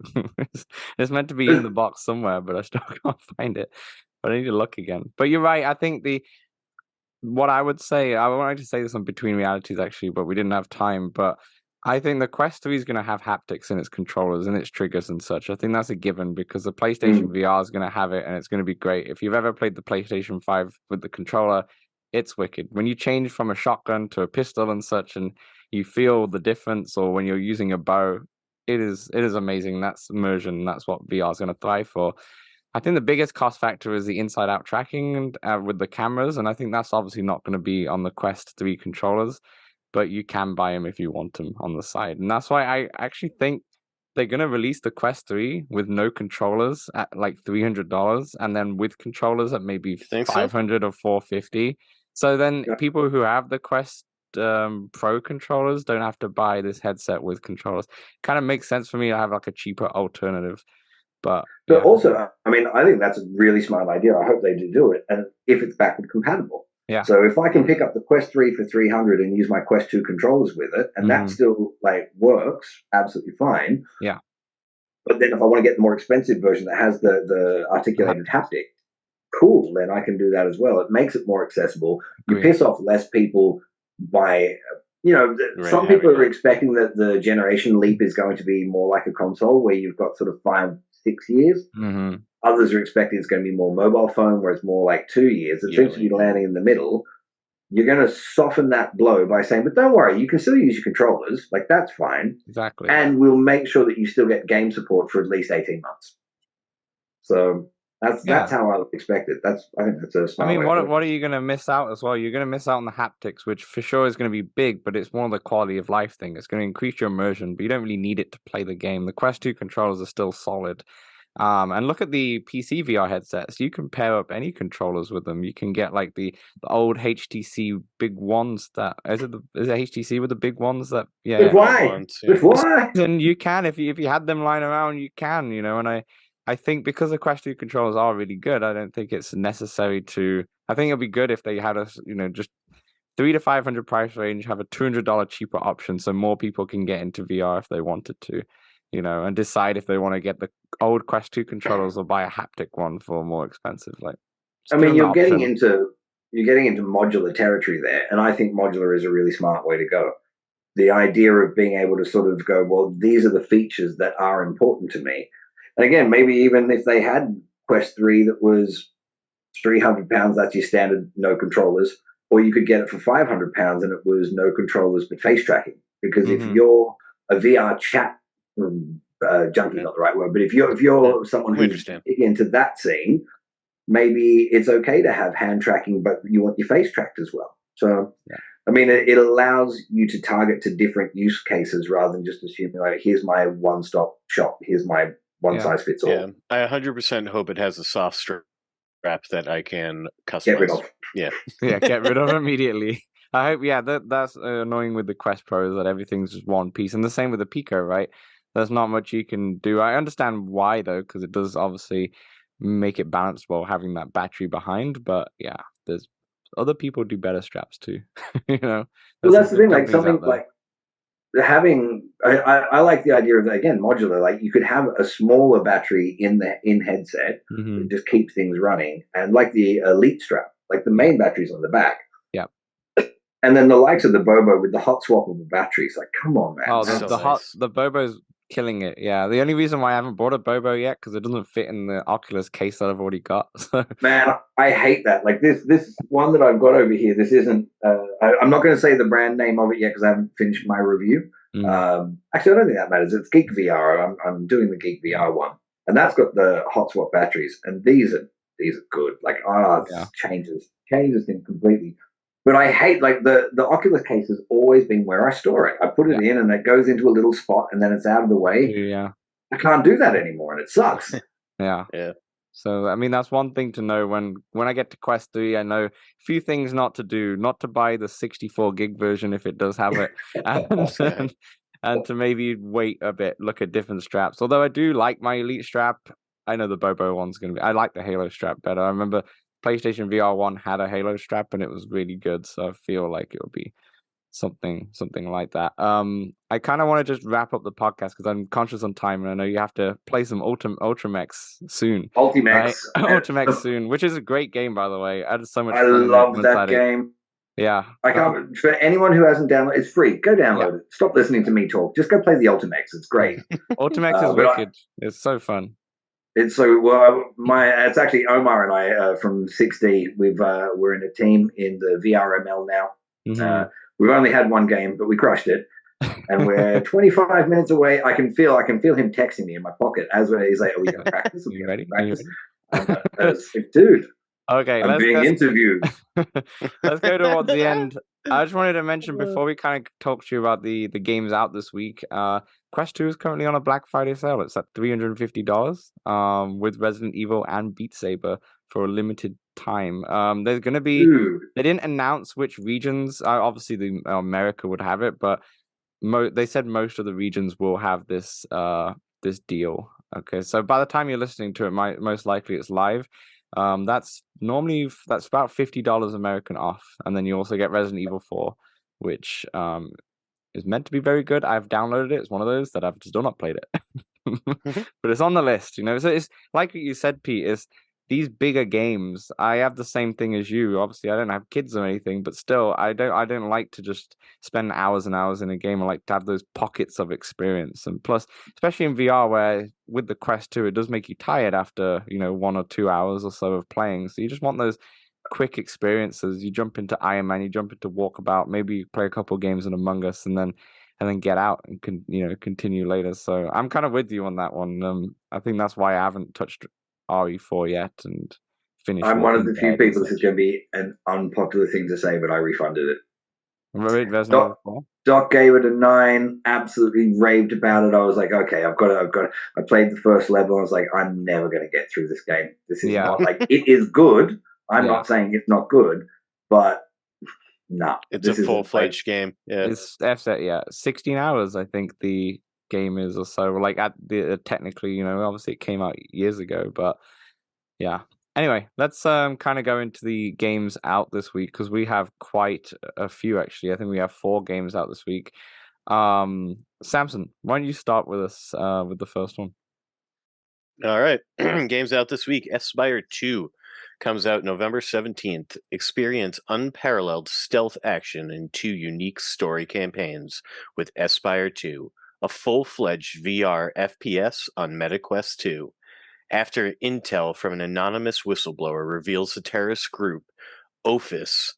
A: It's meant to be in the box somewhere, but I still can't find it. But I need to look again. But you're right. I think what I would say, I wanted to say this on Between Realities actually, but we didn't have time. But I think the Quest 3 is going to have haptics in its controllers and its triggers and such. I think that's a given, because the PlayStation VR is going to have it, and it's going to be great. If you've ever played the PlayStation 5 with the controller, it's wicked. When you change from a shotgun to a pistol and such, and you feel the difference, or when you're using a bow, it is amazing. That's immersion. That's what VR is going to thrive for. I think the biggest cost factor is the inside-out tracking with the cameras, and I think that's obviously not going to be on the Quest 3 controllers, but you can buy them if you want them on the side. And that's why I actually think they're going to release the Quest 3 with no controllers at like $300, and then with controllers at maybe $500 or $450. So then people who have the Quest Pro controllers don't have to buy this headset with controllers. Kind of makes sense for me to have like a cheaper alternative. But
C: also, I mean, I think that's a really smart idea. I hope they do it, and if it's backward compatible.
A: Yeah.
C: So if I can pick up the Quest 3 for $300 and use my Quest 2 controllers with it, and that still like works absolutely fine.
A: Yeah.
C: But then if I want to get the more expensive version that has the articulated haptic, cool, then I can do that as well. It makes it more accessible. You piss off less people by, some people are expecting that the generation leap is going to be more like a console where you've got sort of 5-6 years. Others are expecting it's going to be more mobile phone, where it's more like 2 years. It seems to be landing in the middle. You're going to soften that blow by saying, but don't worry, you can still use your controllers. Like, that's fine.
A: Exactly.
C: And we'll make sure that you still get game support for at least 18 months. So that's how I would expect it. I think that's a smart way.
A: What are you going to miss out as well? You're going to miss out on the haptics, which for sure is going to be big, but it's more of the quality of life thing. It's going to increase your immersion, but you don't really need it to play the game. The Quest 2 controllers are still solid. And look at the PC VR headsets. You can pair up any controllers with them. You can get like the old HTC big ones. Is it HTC with the big ones that? Yeah.
C: But why?
A: And you can, if you had them lying around, you can. And I think because the Quest 2 controllers are really good, I don't think it's necessary to. I think it'll be good if they had just $300 to $500 price range, have a $200 cheaper option, so more people can get into VR if they wanted to. And decide if they want to get the old Quest 2 controllers or buy a haptic one for more expensive. Like,
C: I mean, you're getting into modular territory there, and I think modular is a really smart way to go. The idea of being able to sort of go, well, these are the features that are important to me. And again, maybe even if they had Quest 3 that was £300, that's your standard, no controllers, or you could get it for £500 and it was no controllers but face tracking. Because if you're a VR chat junkie, not the right word, but if you're someone who's big into that scene, maybe it's okay to have hand tracking, but you want your face tracked as well. So, I mean, it allows you to target to different use cases rather than just assuming, like, here's my one-stop shop, here's my one-size-fits-all.
B: Yeah, I 100% hope it has a soft strap that I can customize.
C: Get rid of.
B: Yeah.
A: Get rid of immediately. I hope, that's annoying with the Quest Pro, is that everything's just one piece. And the same with the Pico, right? There's not much you can do. I understand why, though, because it does obviously make it balanced while having that battery behind. But yeah, there's other people do better straps too. You know,
C: well,
A: there's
C: that's
A: some
C: the
A: good
C: thing. Like
A: companies
C: something
A: out there.
C: like having, I like the idea of, again, modular. Like you could have a smaller battery in the headset that just keeps things running, and like the Elite strap, like the main battery's on the back.
A: Yeah.
C: And then the likes of the Bobo with the hot swappable batteries, like, come on, man.
A: Oh,
B: So
A: the Bobo's killing it. Yeah, the only reason why I haven't bought a Bobo yet because it doesn't fit in the Oculus case that I've already got. So
C: man, I hate that. Like this one that I've got over here. This isn't. I'm not going to say the brand name of it yet because I haven't finished my review. Actually, I don't think that matters. It's Geek VR. I'm doing the Geek VR one, and that's got the hot swap batteries, and these are good. Like, it changes things completely. But I hate, like, the Oculus case has always been where I store it. I put it in and it goes into a little spot and then it's out of the way.
A: Yeah.
C: I can't do that anymore and it sucks.
A: Yeah.
B: Yeah.
A: So, I mean, that's one thing to know when I get to Quest 3, I know a few things not to do, not to buy the 64 gig version if it does have it, and to maybe wait a bit, look at different straps. Although I do like my Elite strap. I know the Bobo one's going to be, I like the Halo strap better. I remember PlayStation VR 1 had a Halo strap and it was really good, so I feel like it would be something like that. I kind of want to just wrap up the podcast because I'm conscious on time and I know you have to play some Ultimex soon.
C: Ultimex.
A: Right? Ultimex soon, which is a great game, by the way. I had so much
C: I
A: fun
C: love that game.
A: Yeah.
C: I can't, for anyone who hasn't downloaded, it's free. Go download it. Stop listening to me talk. Just go play the Ultimex. It's great.
A: Ultimex is wicked. It's so fun.
C: It's it's actually Omar and I from 6D. We're in a team in the VRML now. We've only had one game, but we crushed it, and we're 25 minutes away. I can feel him texting me in my pocket as he's like, "Are we going to practice? Are we ready? Practice?" Dude.
A: Okay,
C: I'm being interviewed.
A: Let's go towards the end. I just wanted to mention before we kind of talk to you about the games out this week. Quest 2 is currently on a Black Friday sale. It's at $350 with Resident Evil and Beat Saber for a limited time. There's going to be... They didn't announce which regions. Obviously, America would have it, but they said most of the regions will have this deal. Okay, so by the time you're listening to it, most likely it's live. That's about $50 American off, and then you also get Resident Evil 4, which is meant to be very good. I've downloaded it. It's one of those that I've still not played it, but it's on the list. So it's like you said, Pete. Is these bigger games? I have the same thing as you. Obviously, I don't have kids or anything, but still, I don't like to just spend hours and hours in a game. I like to have those pockets of experience, and plus, especially in VR, where with the Quest 2, it does make you tired after 1 or 2 hours or so of playing. So you just want those quick experiences. You jump into Iron Man, you jump into Walkabout, maybe you play a couple of games in Among Us, and then get out and continue later. So I'm kind of with you on that one. I think that's why I haven't touched RE4 yet and finished.
C: I'm one of the few people. This is going to be an unpopular thing to say, but I refunded it. Doc gave it a 9. Absolutely raved about it. I was like, okay, I've got it. I played the first level. I was like, I'm never going to get through this game. This is not like it is good. I'm not saying it's not good, but no,
B: it's a full-fledged game. Yeah,
A: it's 16 hours. I think the game is or so. Like at the technically, obviously it came out years ago, but yeah. Anyway, let's kind of go into the games out this week because we have quite a few actually. I think we have 4 games out this week. Samson, why don't you start with us with the first one?
B: All right, games out this week. Aspire 2 comes out November 17th. Experience unparalleled stealth action in 2 unique story campaigns with Aspire 2, a full-fledged VR FPS on MetaQuest 2. After intel from an anonymous whistleblower reveals the terrorist group Ophis,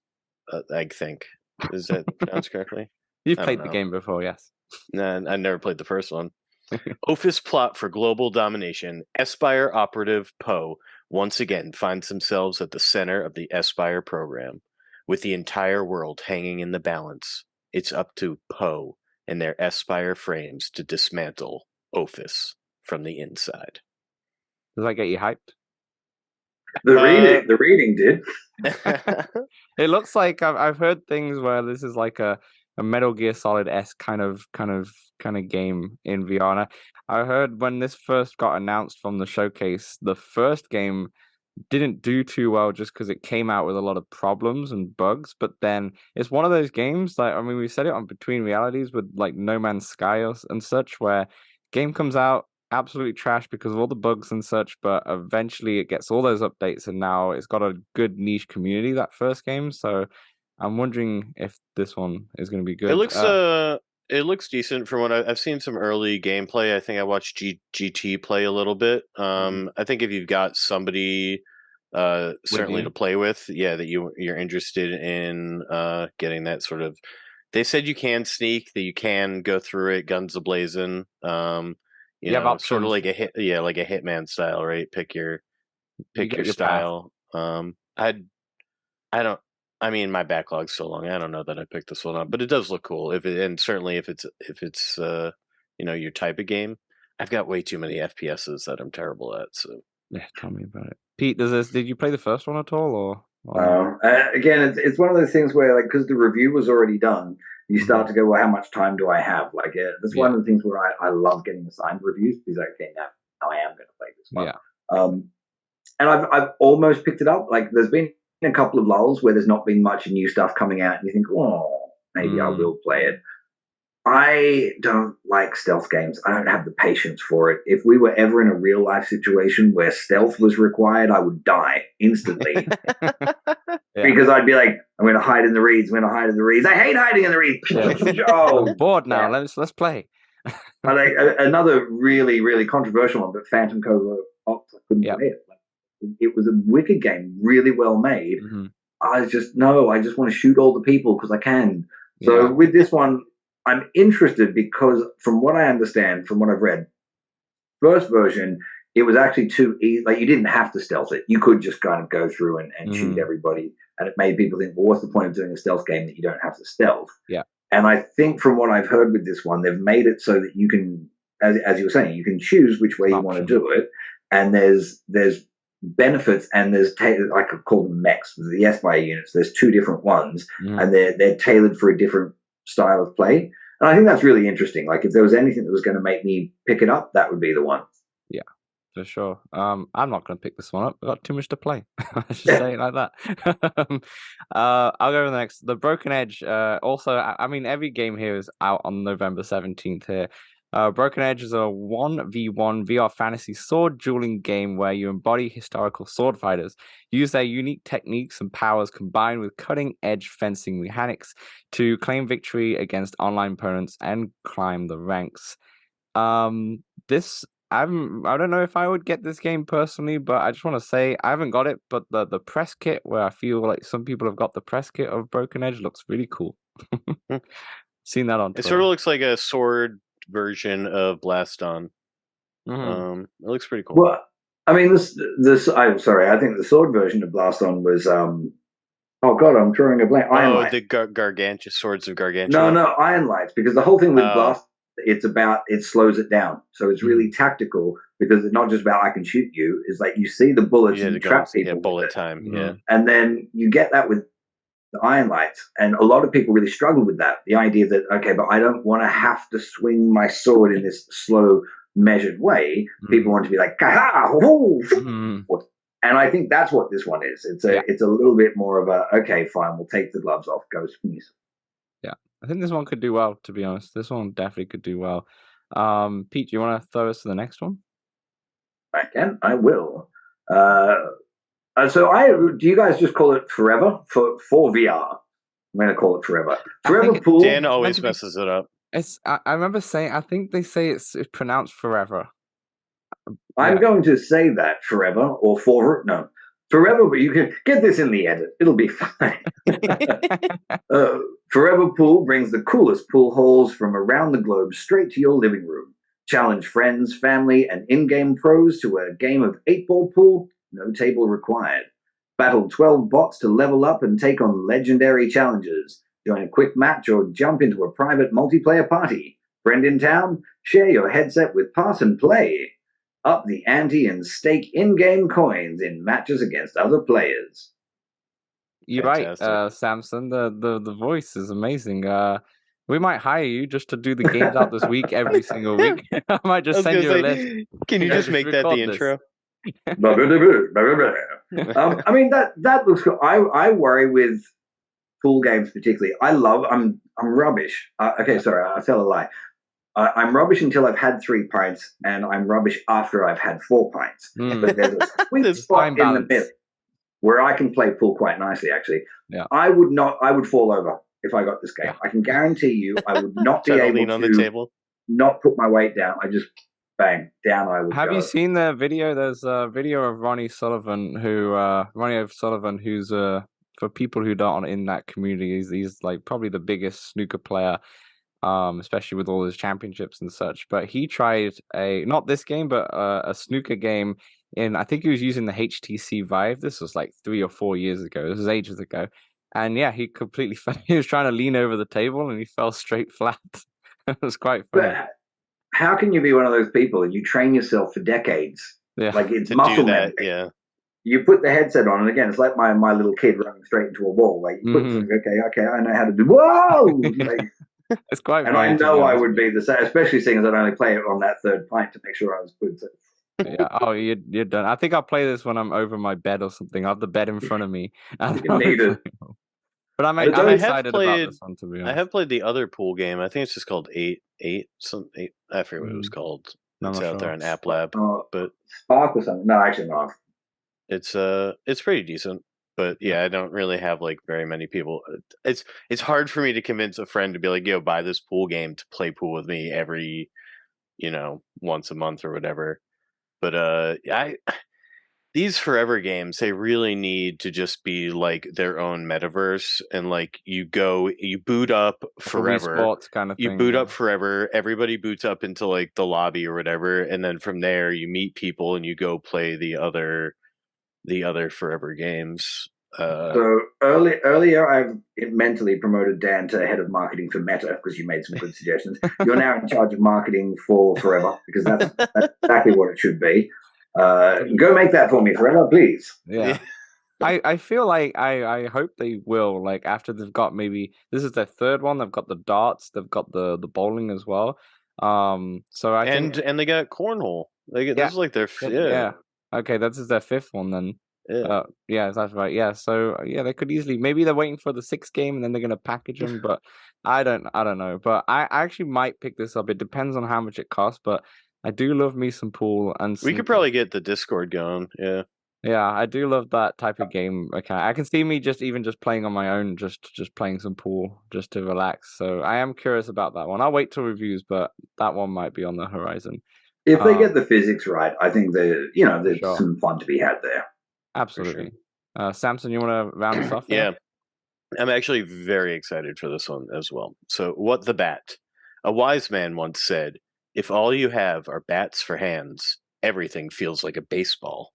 B: I think. Is that pronounced correctly?
A: You've played the game before, yes.
B: Nah, I never played the first one. Ophis plot for global domination. Aspire operative Poe once again finds themselves at the center of the Aspire program. With the entire world hanging in the balance, it's up to Poe and their Aspire frames to dismantle Ophis from the inside.
A: Does that get you hyped?
C: The reading did.
A: It looks like I've heard things where this is like a Metal Gear Solid-esque kind of game in VR. And I heard when this first got announced from the showcase, the first game didn't do too well just because it came out with a lot of problems and bugs. But then it's one of those games, like, I mean, we said it on Between Realities with like No Man's Sky and such, where game comes out absolutely trash because of all the bugs and such, but eventually it gets all those updates, and now it's got a good niche community, that first game. So I'm wondering if this one is going to be good.
B: It looks decent from what I've seen some early gameplay. I think I watched GT play a little bit. I think if you've got somebody certainly to play with, that you're interested in getting that sort of. They said you can sneak, that you can go through it guns a-blazing. You know, sort of like a Hitman style, right? Pick your style. I mean, my backlog's so long. I don't know that I picked this one up, but it does look cool. Certainly if it's your type of game. I've got way too many FPSs that I'm terrible at. So
A: yeah, tell me about it. Pete, did you play the first one at all,
C: or? Again, it's one of those things where, like, because the review was already done, you start to go, well, how much time do I have? Like, that's one of the things where I love getting assigned reviews, because okay, now I am going to play this one. Yeah. And I've almost picked it up. Like, there's been a couple of lulls where there's not been much new stuff coming out, and you think, oh, maybe I will play it. I don't like stealth games. I don't have the patience for it. If we were ever in a real life situation where stealth was required, I would die instantly. Because I'd be like, I'm going to hide in the reeds. I'm going to hide in the reeds. I hate hiding in the reeds.
A: I'm bored now. Let's play.
C: Like, another really, really controversial one, but Phantom Covert Ops, I couldn't play it. It was a wicked game, really well made. I just want to shoot all the people because I can. So with this one, I'm interested because from what I understand, from what I've read, first version, it was actually too easy. Like, you didn't have to stealth it. You could just kind of go through and shoot everybody. And it made people think, well, what's the point of doing a stealth game that you don't have to stealth?
A: Yeah.
C: And I think from what I've heard with this one, they've made it so that you can, as you were saying, you can choose which way you want to do it. And there's benefits, and there's I could call them mechs, the S-Buyer units. There's two different ones, and they're tailored for a different style of play. And I think that's really interesting. Like, if there was anything that was going to make me pick it up, that would be the one. Yeah,
A: for sure. I'm not going to pick this one up. I've got too much to play. I should say it like that. I'll go to the next. The Broken Edge. Also, I mean, every game here is out on November 17th here. Broken Edge is a 1v1 VR fantasy sword dueling game where you embody historical sword fighters, use their unique techniques and powers combined with cutting-edge fencing mechanics to claim victory against online opponents and climb the ranks. I don't know if I would get this game personally, but I just want to say I haven't got it, but the press kit, where I feel like some people have got the press kit of Broken Edge, looks really cool. Seen that on Twitter.
B: It sort of looks like a sword version of Blaston. It looks pretty cool.
C: Well, I mean, I'm sorry, I think the sword version of Blaston was oh god, I'm drawing a blank.
B: The Gargantua Swords of Gargantua.
C: No, Iron Lights, because the whole thing with Blast, it slows it down, so it's really tactical, because it's not just about I can shoot you. It's like you see the bullets and you trap people.
B: Yeah, bullet time. Yeah,
C: and then you get that with the Iron Lights, and a lot of people really struggle with that. The idea that, okay, but I don't want to have to swing my sword in this slow, measured way. People want to be like, ha! And I think that's what this one is. It's a little bit more of a, okay, fine, we'll take the gloves off, go squeeze.
A: Yeah, I think this one could do well, to be honest. This one definitely could do well. Pete, do you want to throw us to the next one?
C: I will. So do you guys just call it Forever for VR? I'm going to call it Forever. Forever Pool.
B: Dan always messes it up.
A: I remember saying, I think they say it's pronounced Forever.
C: I'm going to say that Forever or Forever, but you can get this in the edit. It'll be fine. Forever Pool brings the coolest pool halls from around the globe straight to your living room. Challenge friends, family, and in-game pros to a game of 8-ball pool. No table required. Battle 12 bots to level up and take on legendary challenges. Join a quick match or jump into a private multiplayer party. Friend in town? Share your headset with Pass and Play. Up the ante and stake in-game coins in matches against other players.
A: You're right, Samson. The voice is amazing. We might hire you just to do the games out this week every single week. I might just send you a list.
B: Can you just make that the intro?
C: I mean that looks cool. I worry with pool games particularly. I'm rubbish. Okay, sorry, I tell a lie. I'm rubbish until I've had 3 pints, and I'm rubbish after I've had 4 pints. But there's a sweet spot in the middle where I can play pool quite nicely. Actually, I would fall over if I got this game. I can guarantee you, I would not be able
B: to on the table.
C: Not put my weight down. I just bang down. I would.
A: Have you seen the video? There's a video of Ronnie O'Sullivan, who's for people who aren't in that community, he's like probably the biggest snooker player, especially with all his championships and such. But he tried not this game, but a snooker game I think he was using the HTC Vive. This was like 3 or 4 years ago. This was ages ago. And yeah, he completely fell. He was trying to lean over the table and he fell straight flat. It was quite funny.
C: But how can you be one of those people and you train yourself for decades?
A: Yeah.
C: Like it's muscle memory.
B: Yeah.
C: You put the headset on, and again, it's like my little kid running straight into a wall. Like, you put okay, I know how to do. Whoa! Like,
A: it's quite.
C: And I know I would be the same, especially seeing as I'd only play it on that 3rd pint to make sure I was good. So.
A: Yeah. Oh, you're done. I think I'll play this when I'm over my bed or something. I have the bed in front of me.
C: You need it.
A: But I'm excited about this one, to be honest.
B: I have played the other pool game. I think it's just called 8. I forget what it was called. It's out there on App Lab. But
C: Spark or something. No, actually not.
B: It's pretty decent, but yeah, I don't really have like very many people. It's hard for me to convince a friend to be like, yo, buy this pool game to play pool with me every, once a month or whatever. But these forever games, they really need to just be like their own metaverse, and like you boot up forever,
A: kind of thing,
B: you boot up forever. Everybody boots up into like the lobby or whatever, and then from there you meet people and you go play the other forever games.
C: So earlier, I've mentally promoted Dan to head of marketing for Meta because you made some good suggestions. You're now in charge of marketing for Forever because that's exactly what it should be. Go make that for me, Forever, please.
A: Yeah. I feel like I hope they will. Like after they've got this is their 3rd one. They've got the darts. They've got the bowling as well. So I think
B: and they got cornhole. This is like their
A: Okay, that's their 5th one then. Yeah, that's right. Yeah, so they could easily. Maybe they're waiting for the 6th game and then they're gonna package them. But I don't know. But I actually might pick this up. It depends on how much it costs. But I do love me some pool, and
B: we could probably get the Discord going. Yeah.
A: Yeah, I do love that type of game. Okay, I can see me just playing on my own, just playing some pool, just to relax. So I am curious about that one. I'll wait till reviews, but that one might be on the horizon.
C: If they get the physics right, I think there's some fun to be had there.
A: Absolutely. Sure. Samson, you want to round us off?
B: Yeah, I'm actually very excited for this one as well. So, What the Bat? A wise man once said, "If all you have are bats for hands, everything feels like a baseball."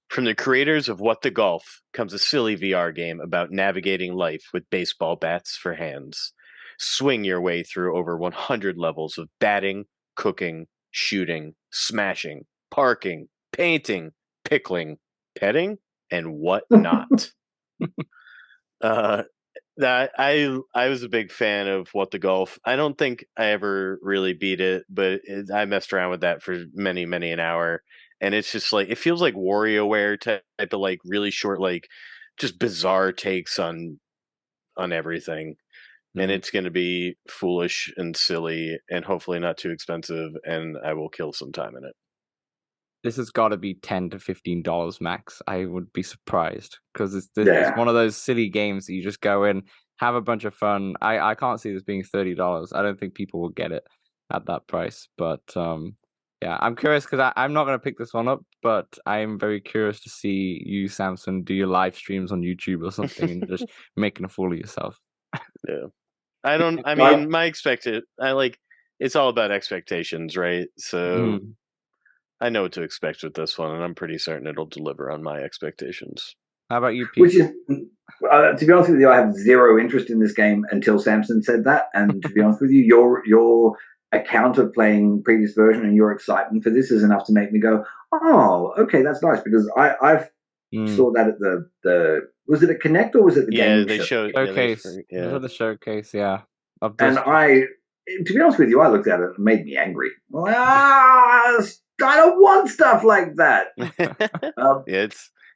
B: From the creators of What the Golf comes a silly VR game about navigating life with baseball bats for hands. Swing your way through over 100 levels of batting, cooking, shooting, smashing, parking, painting, pickling, petting, and whatnot. That I was a big fan of What the Golf. I don't think I ever really beat it, but I messed around with that for many an hour, and it's just like it feels like WarioWare type of like really short, like just bizarre takes on everything. And it's going to be foolish and silly and hopefully not too expensive, and I will kill some time in it.
A: This has got to be $10 to $15 max. I would be surprised because it's one of those silly games that you just go in, have a bunch of fun. I can't see this being $30. I don't think people will get it at that price. But yeah, I'm curious because I'm not going to pick this one up, but I'm very curious to see you, Samson, do your live streams on YouTube or something and just making a fool of yourself.
B: Yeah. It's all about expectations, right? So I know what to expect with this one, and I'm pretty certain it'll deliver on my expectations.
A: How about you, Pete?
C: Which is, to be honest with you, I have zero interest in this game until Samson said that. And to be honest with you, your account of playing previous version and your excitement for this is enough to make me go, oh, okay, that's nice. Because I've saw that at the was it a Connect or was it the game
B: they showed
A: showcase? The showcase, yeah.
C: And to be honest with you, I looked at it and it made me angry. I don't want stuff like that.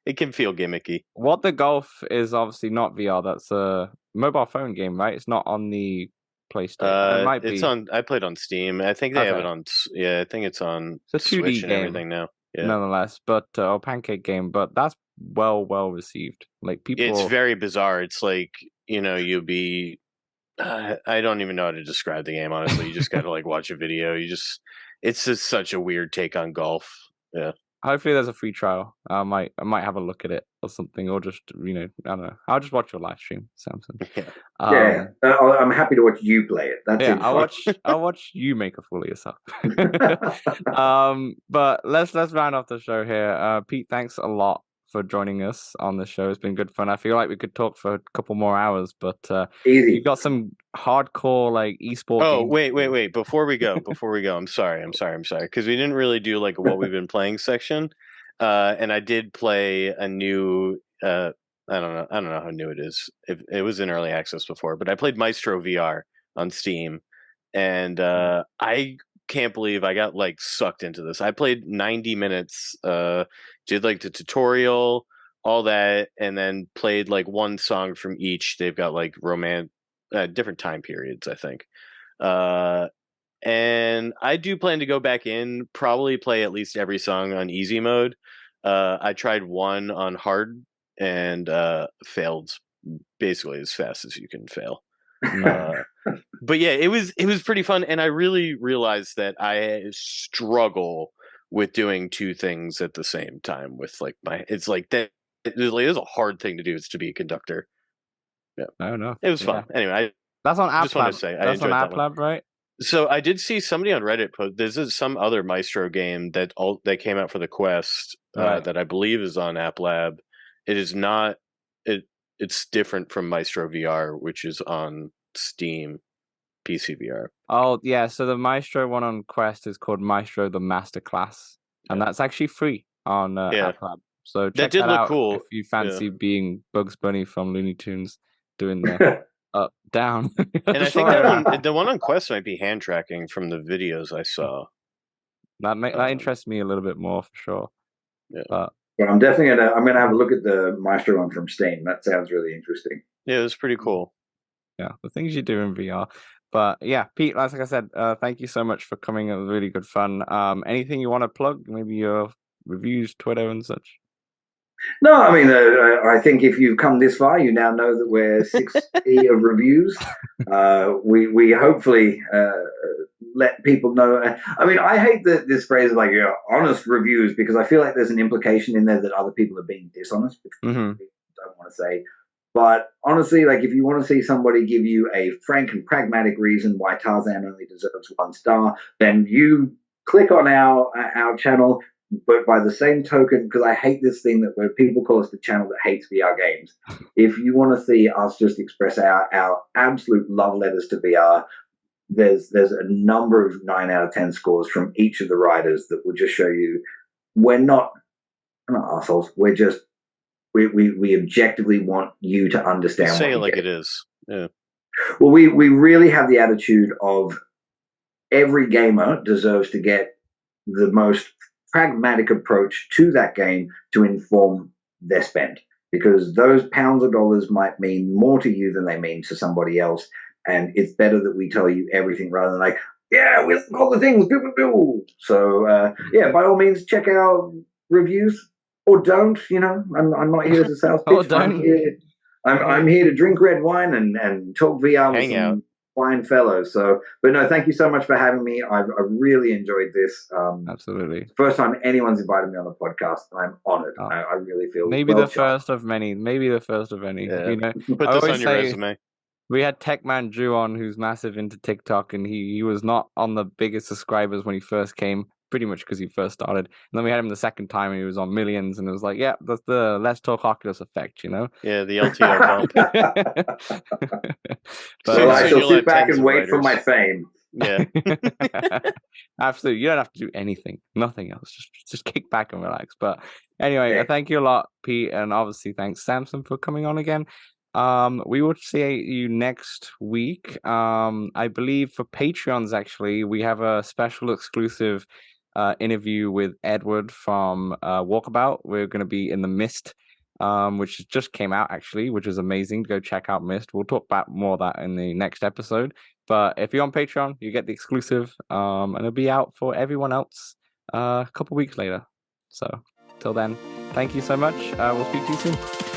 B: it can feel gimmicky.
A: What the Golf is obviously not VR. That's a mobile phone game, right? It's not on the PlayStation. It might
B: It's
A: be.
B: on. I played on Steam. I think they have it on. Yeah, I think it's on
A: It's a 2D
B: Switch and
A: game,
B: everything now. Yeah.
A: nonetheless, but or Pancake game, but that's well received. Like people,
B: It's very bizarre. It's like you'll be. I don't even know how to describe the game. Honestly, you just got to like watch a video. It's just such a weird take on golf. Yeah.
A: Hopefully, there's a free trial. I might have a look at it or something, or just I don't know. I'll just watch your live stream, Samson.
C: Yeah, I'm happy to watch you play it. That's it.
A: I'll watch you make a fool of yourself. But let's round off the show here. Pete, thanks a lot for joining us on the show. It's been good fun. I feel like we could talk for a couple more hours, but
C: easy.
A: You've got some hardcore like esports.
B: Oh, wait! Before we go, I'm sorry, because we didn't really do like a what we've been playing section. And I did play a new. I don't know how new it is. It was in early access before, but I played Maestro VR on Steam, and I can't believe I got like sucked into this. I played 90 minutes, did like the tutorial, all that, and then played like one song from each. They've got like different time periods, I think. And I do plan to go back in, probably play at least every song on easy mode. I tried one on hard and failed basically as fast as you can fail. But yeah, it was pretty fun, and I really realized that I struggle with doing two things at the same time. With like it's like that. It is a hard thing to do. Is to be a conductor. Yeah,
A: I don't know.
B: It was fun. Anyway,
A: that's on App
B: just want to say I enjoyed that one.
A: right?
B: So I did see somebody on Reddit post. There's some other Maestro game that came out for the Quest that I believe is on App Lab. It is not. It's different from Maestro VR, which is on Steam, PC VR.
A: Oh yeah, so the Maestro one on Quest is called Maestro the Masterclass, and that's actually free on App Lab. So check that out
B: cool.
A: if you fancy being Bugs Bunny from Looney Tunes doing the up down.
B: And I think the one on Quest might be hand tracking from the videos I saw.
A: That interests me a little bit more for sure.
B: Yeah.
C: But I'm definitely gonna have a look at the Maestro one from Steam. That sounds really interesting.
B: Yeah, it was pretty cool.
A: Yeah, the things you do in VR. But yeah, Pete, like I said, thank you so much for coming. It was really good fun. Anything you want to plug? Maybe your reviews, Twitter, and such.
C: No, I mean, I think if you've come this far, you now know that we're 60 of reviews. We hopefully let people know. I mean, I hate this phrase of like honest reviews, because I feel like there's an implication in there that other people are being dishonest, which I don't want to say. But honestly, like if you want to see somebody give you a frank and pragmatic reason why Tarzan only deserves 1 star, then you click on our channel. But by the same token, because I hate this thing where people call us the channel that hates VR games. If you want to see us just express our absolute love letters to VR, there's a number of 9 out of 10 scores from each of the writers that will just show you we're not assholes. We're just we objectively want you to understand.
B: Say it like it is. Yeah.
C: Well, we really have the attitude of every gamer deserves to get the most pragmatic approach to that game to inform their spend, because those pounds or dollars might mean more to you than they mean to somebody else, and it's better that we tell you everything rather than like, yeah, we all the things, So yeah, by all means, check our reviews or don't. I'm not here as a sales pitch. I'm here to drink red wine and talk VR with some fine fellows. So, but no, thank you so much for having me. I've really enjoyed this.
A: Absolutely.
C: First time anyone's invited me on the podcast, and I'm honored. I really feel
A: maybe the first of many. Maybe the first of any.
B: Yeah. Put this on your resume.
A: We had Techman Drew on, who's massive into TikTok, and he was not on the biggest subscribers when he first came, pretty much because he first started. And then we had him the second time, and he was on millions, and it was like, yeah, that's the Let's Talk Oculus effect,
B: Yeah, the LTO
C: bump. So I shall sit back and wait for my fame.
B: Yeah.
A: Absolutely. You don't have to do anything, nothing else. Just kick back and relax. But anyway, thank you a lot, Pete, and obviously thanks, Samson, for coming on again. We will see you next week. I believe for Patreons, actually, we have a special exclusive interview with Edward from Walkabout. We're going to be in the Mist, which just came out actually, which is amazing. Go check out Mist. We'll talk about more of that in the next episode. But if you're on Patreon, you get the exclusive, and it'll be out for everyone else a couple weeks later. So till then, thank you so much. We'll speak to you soon.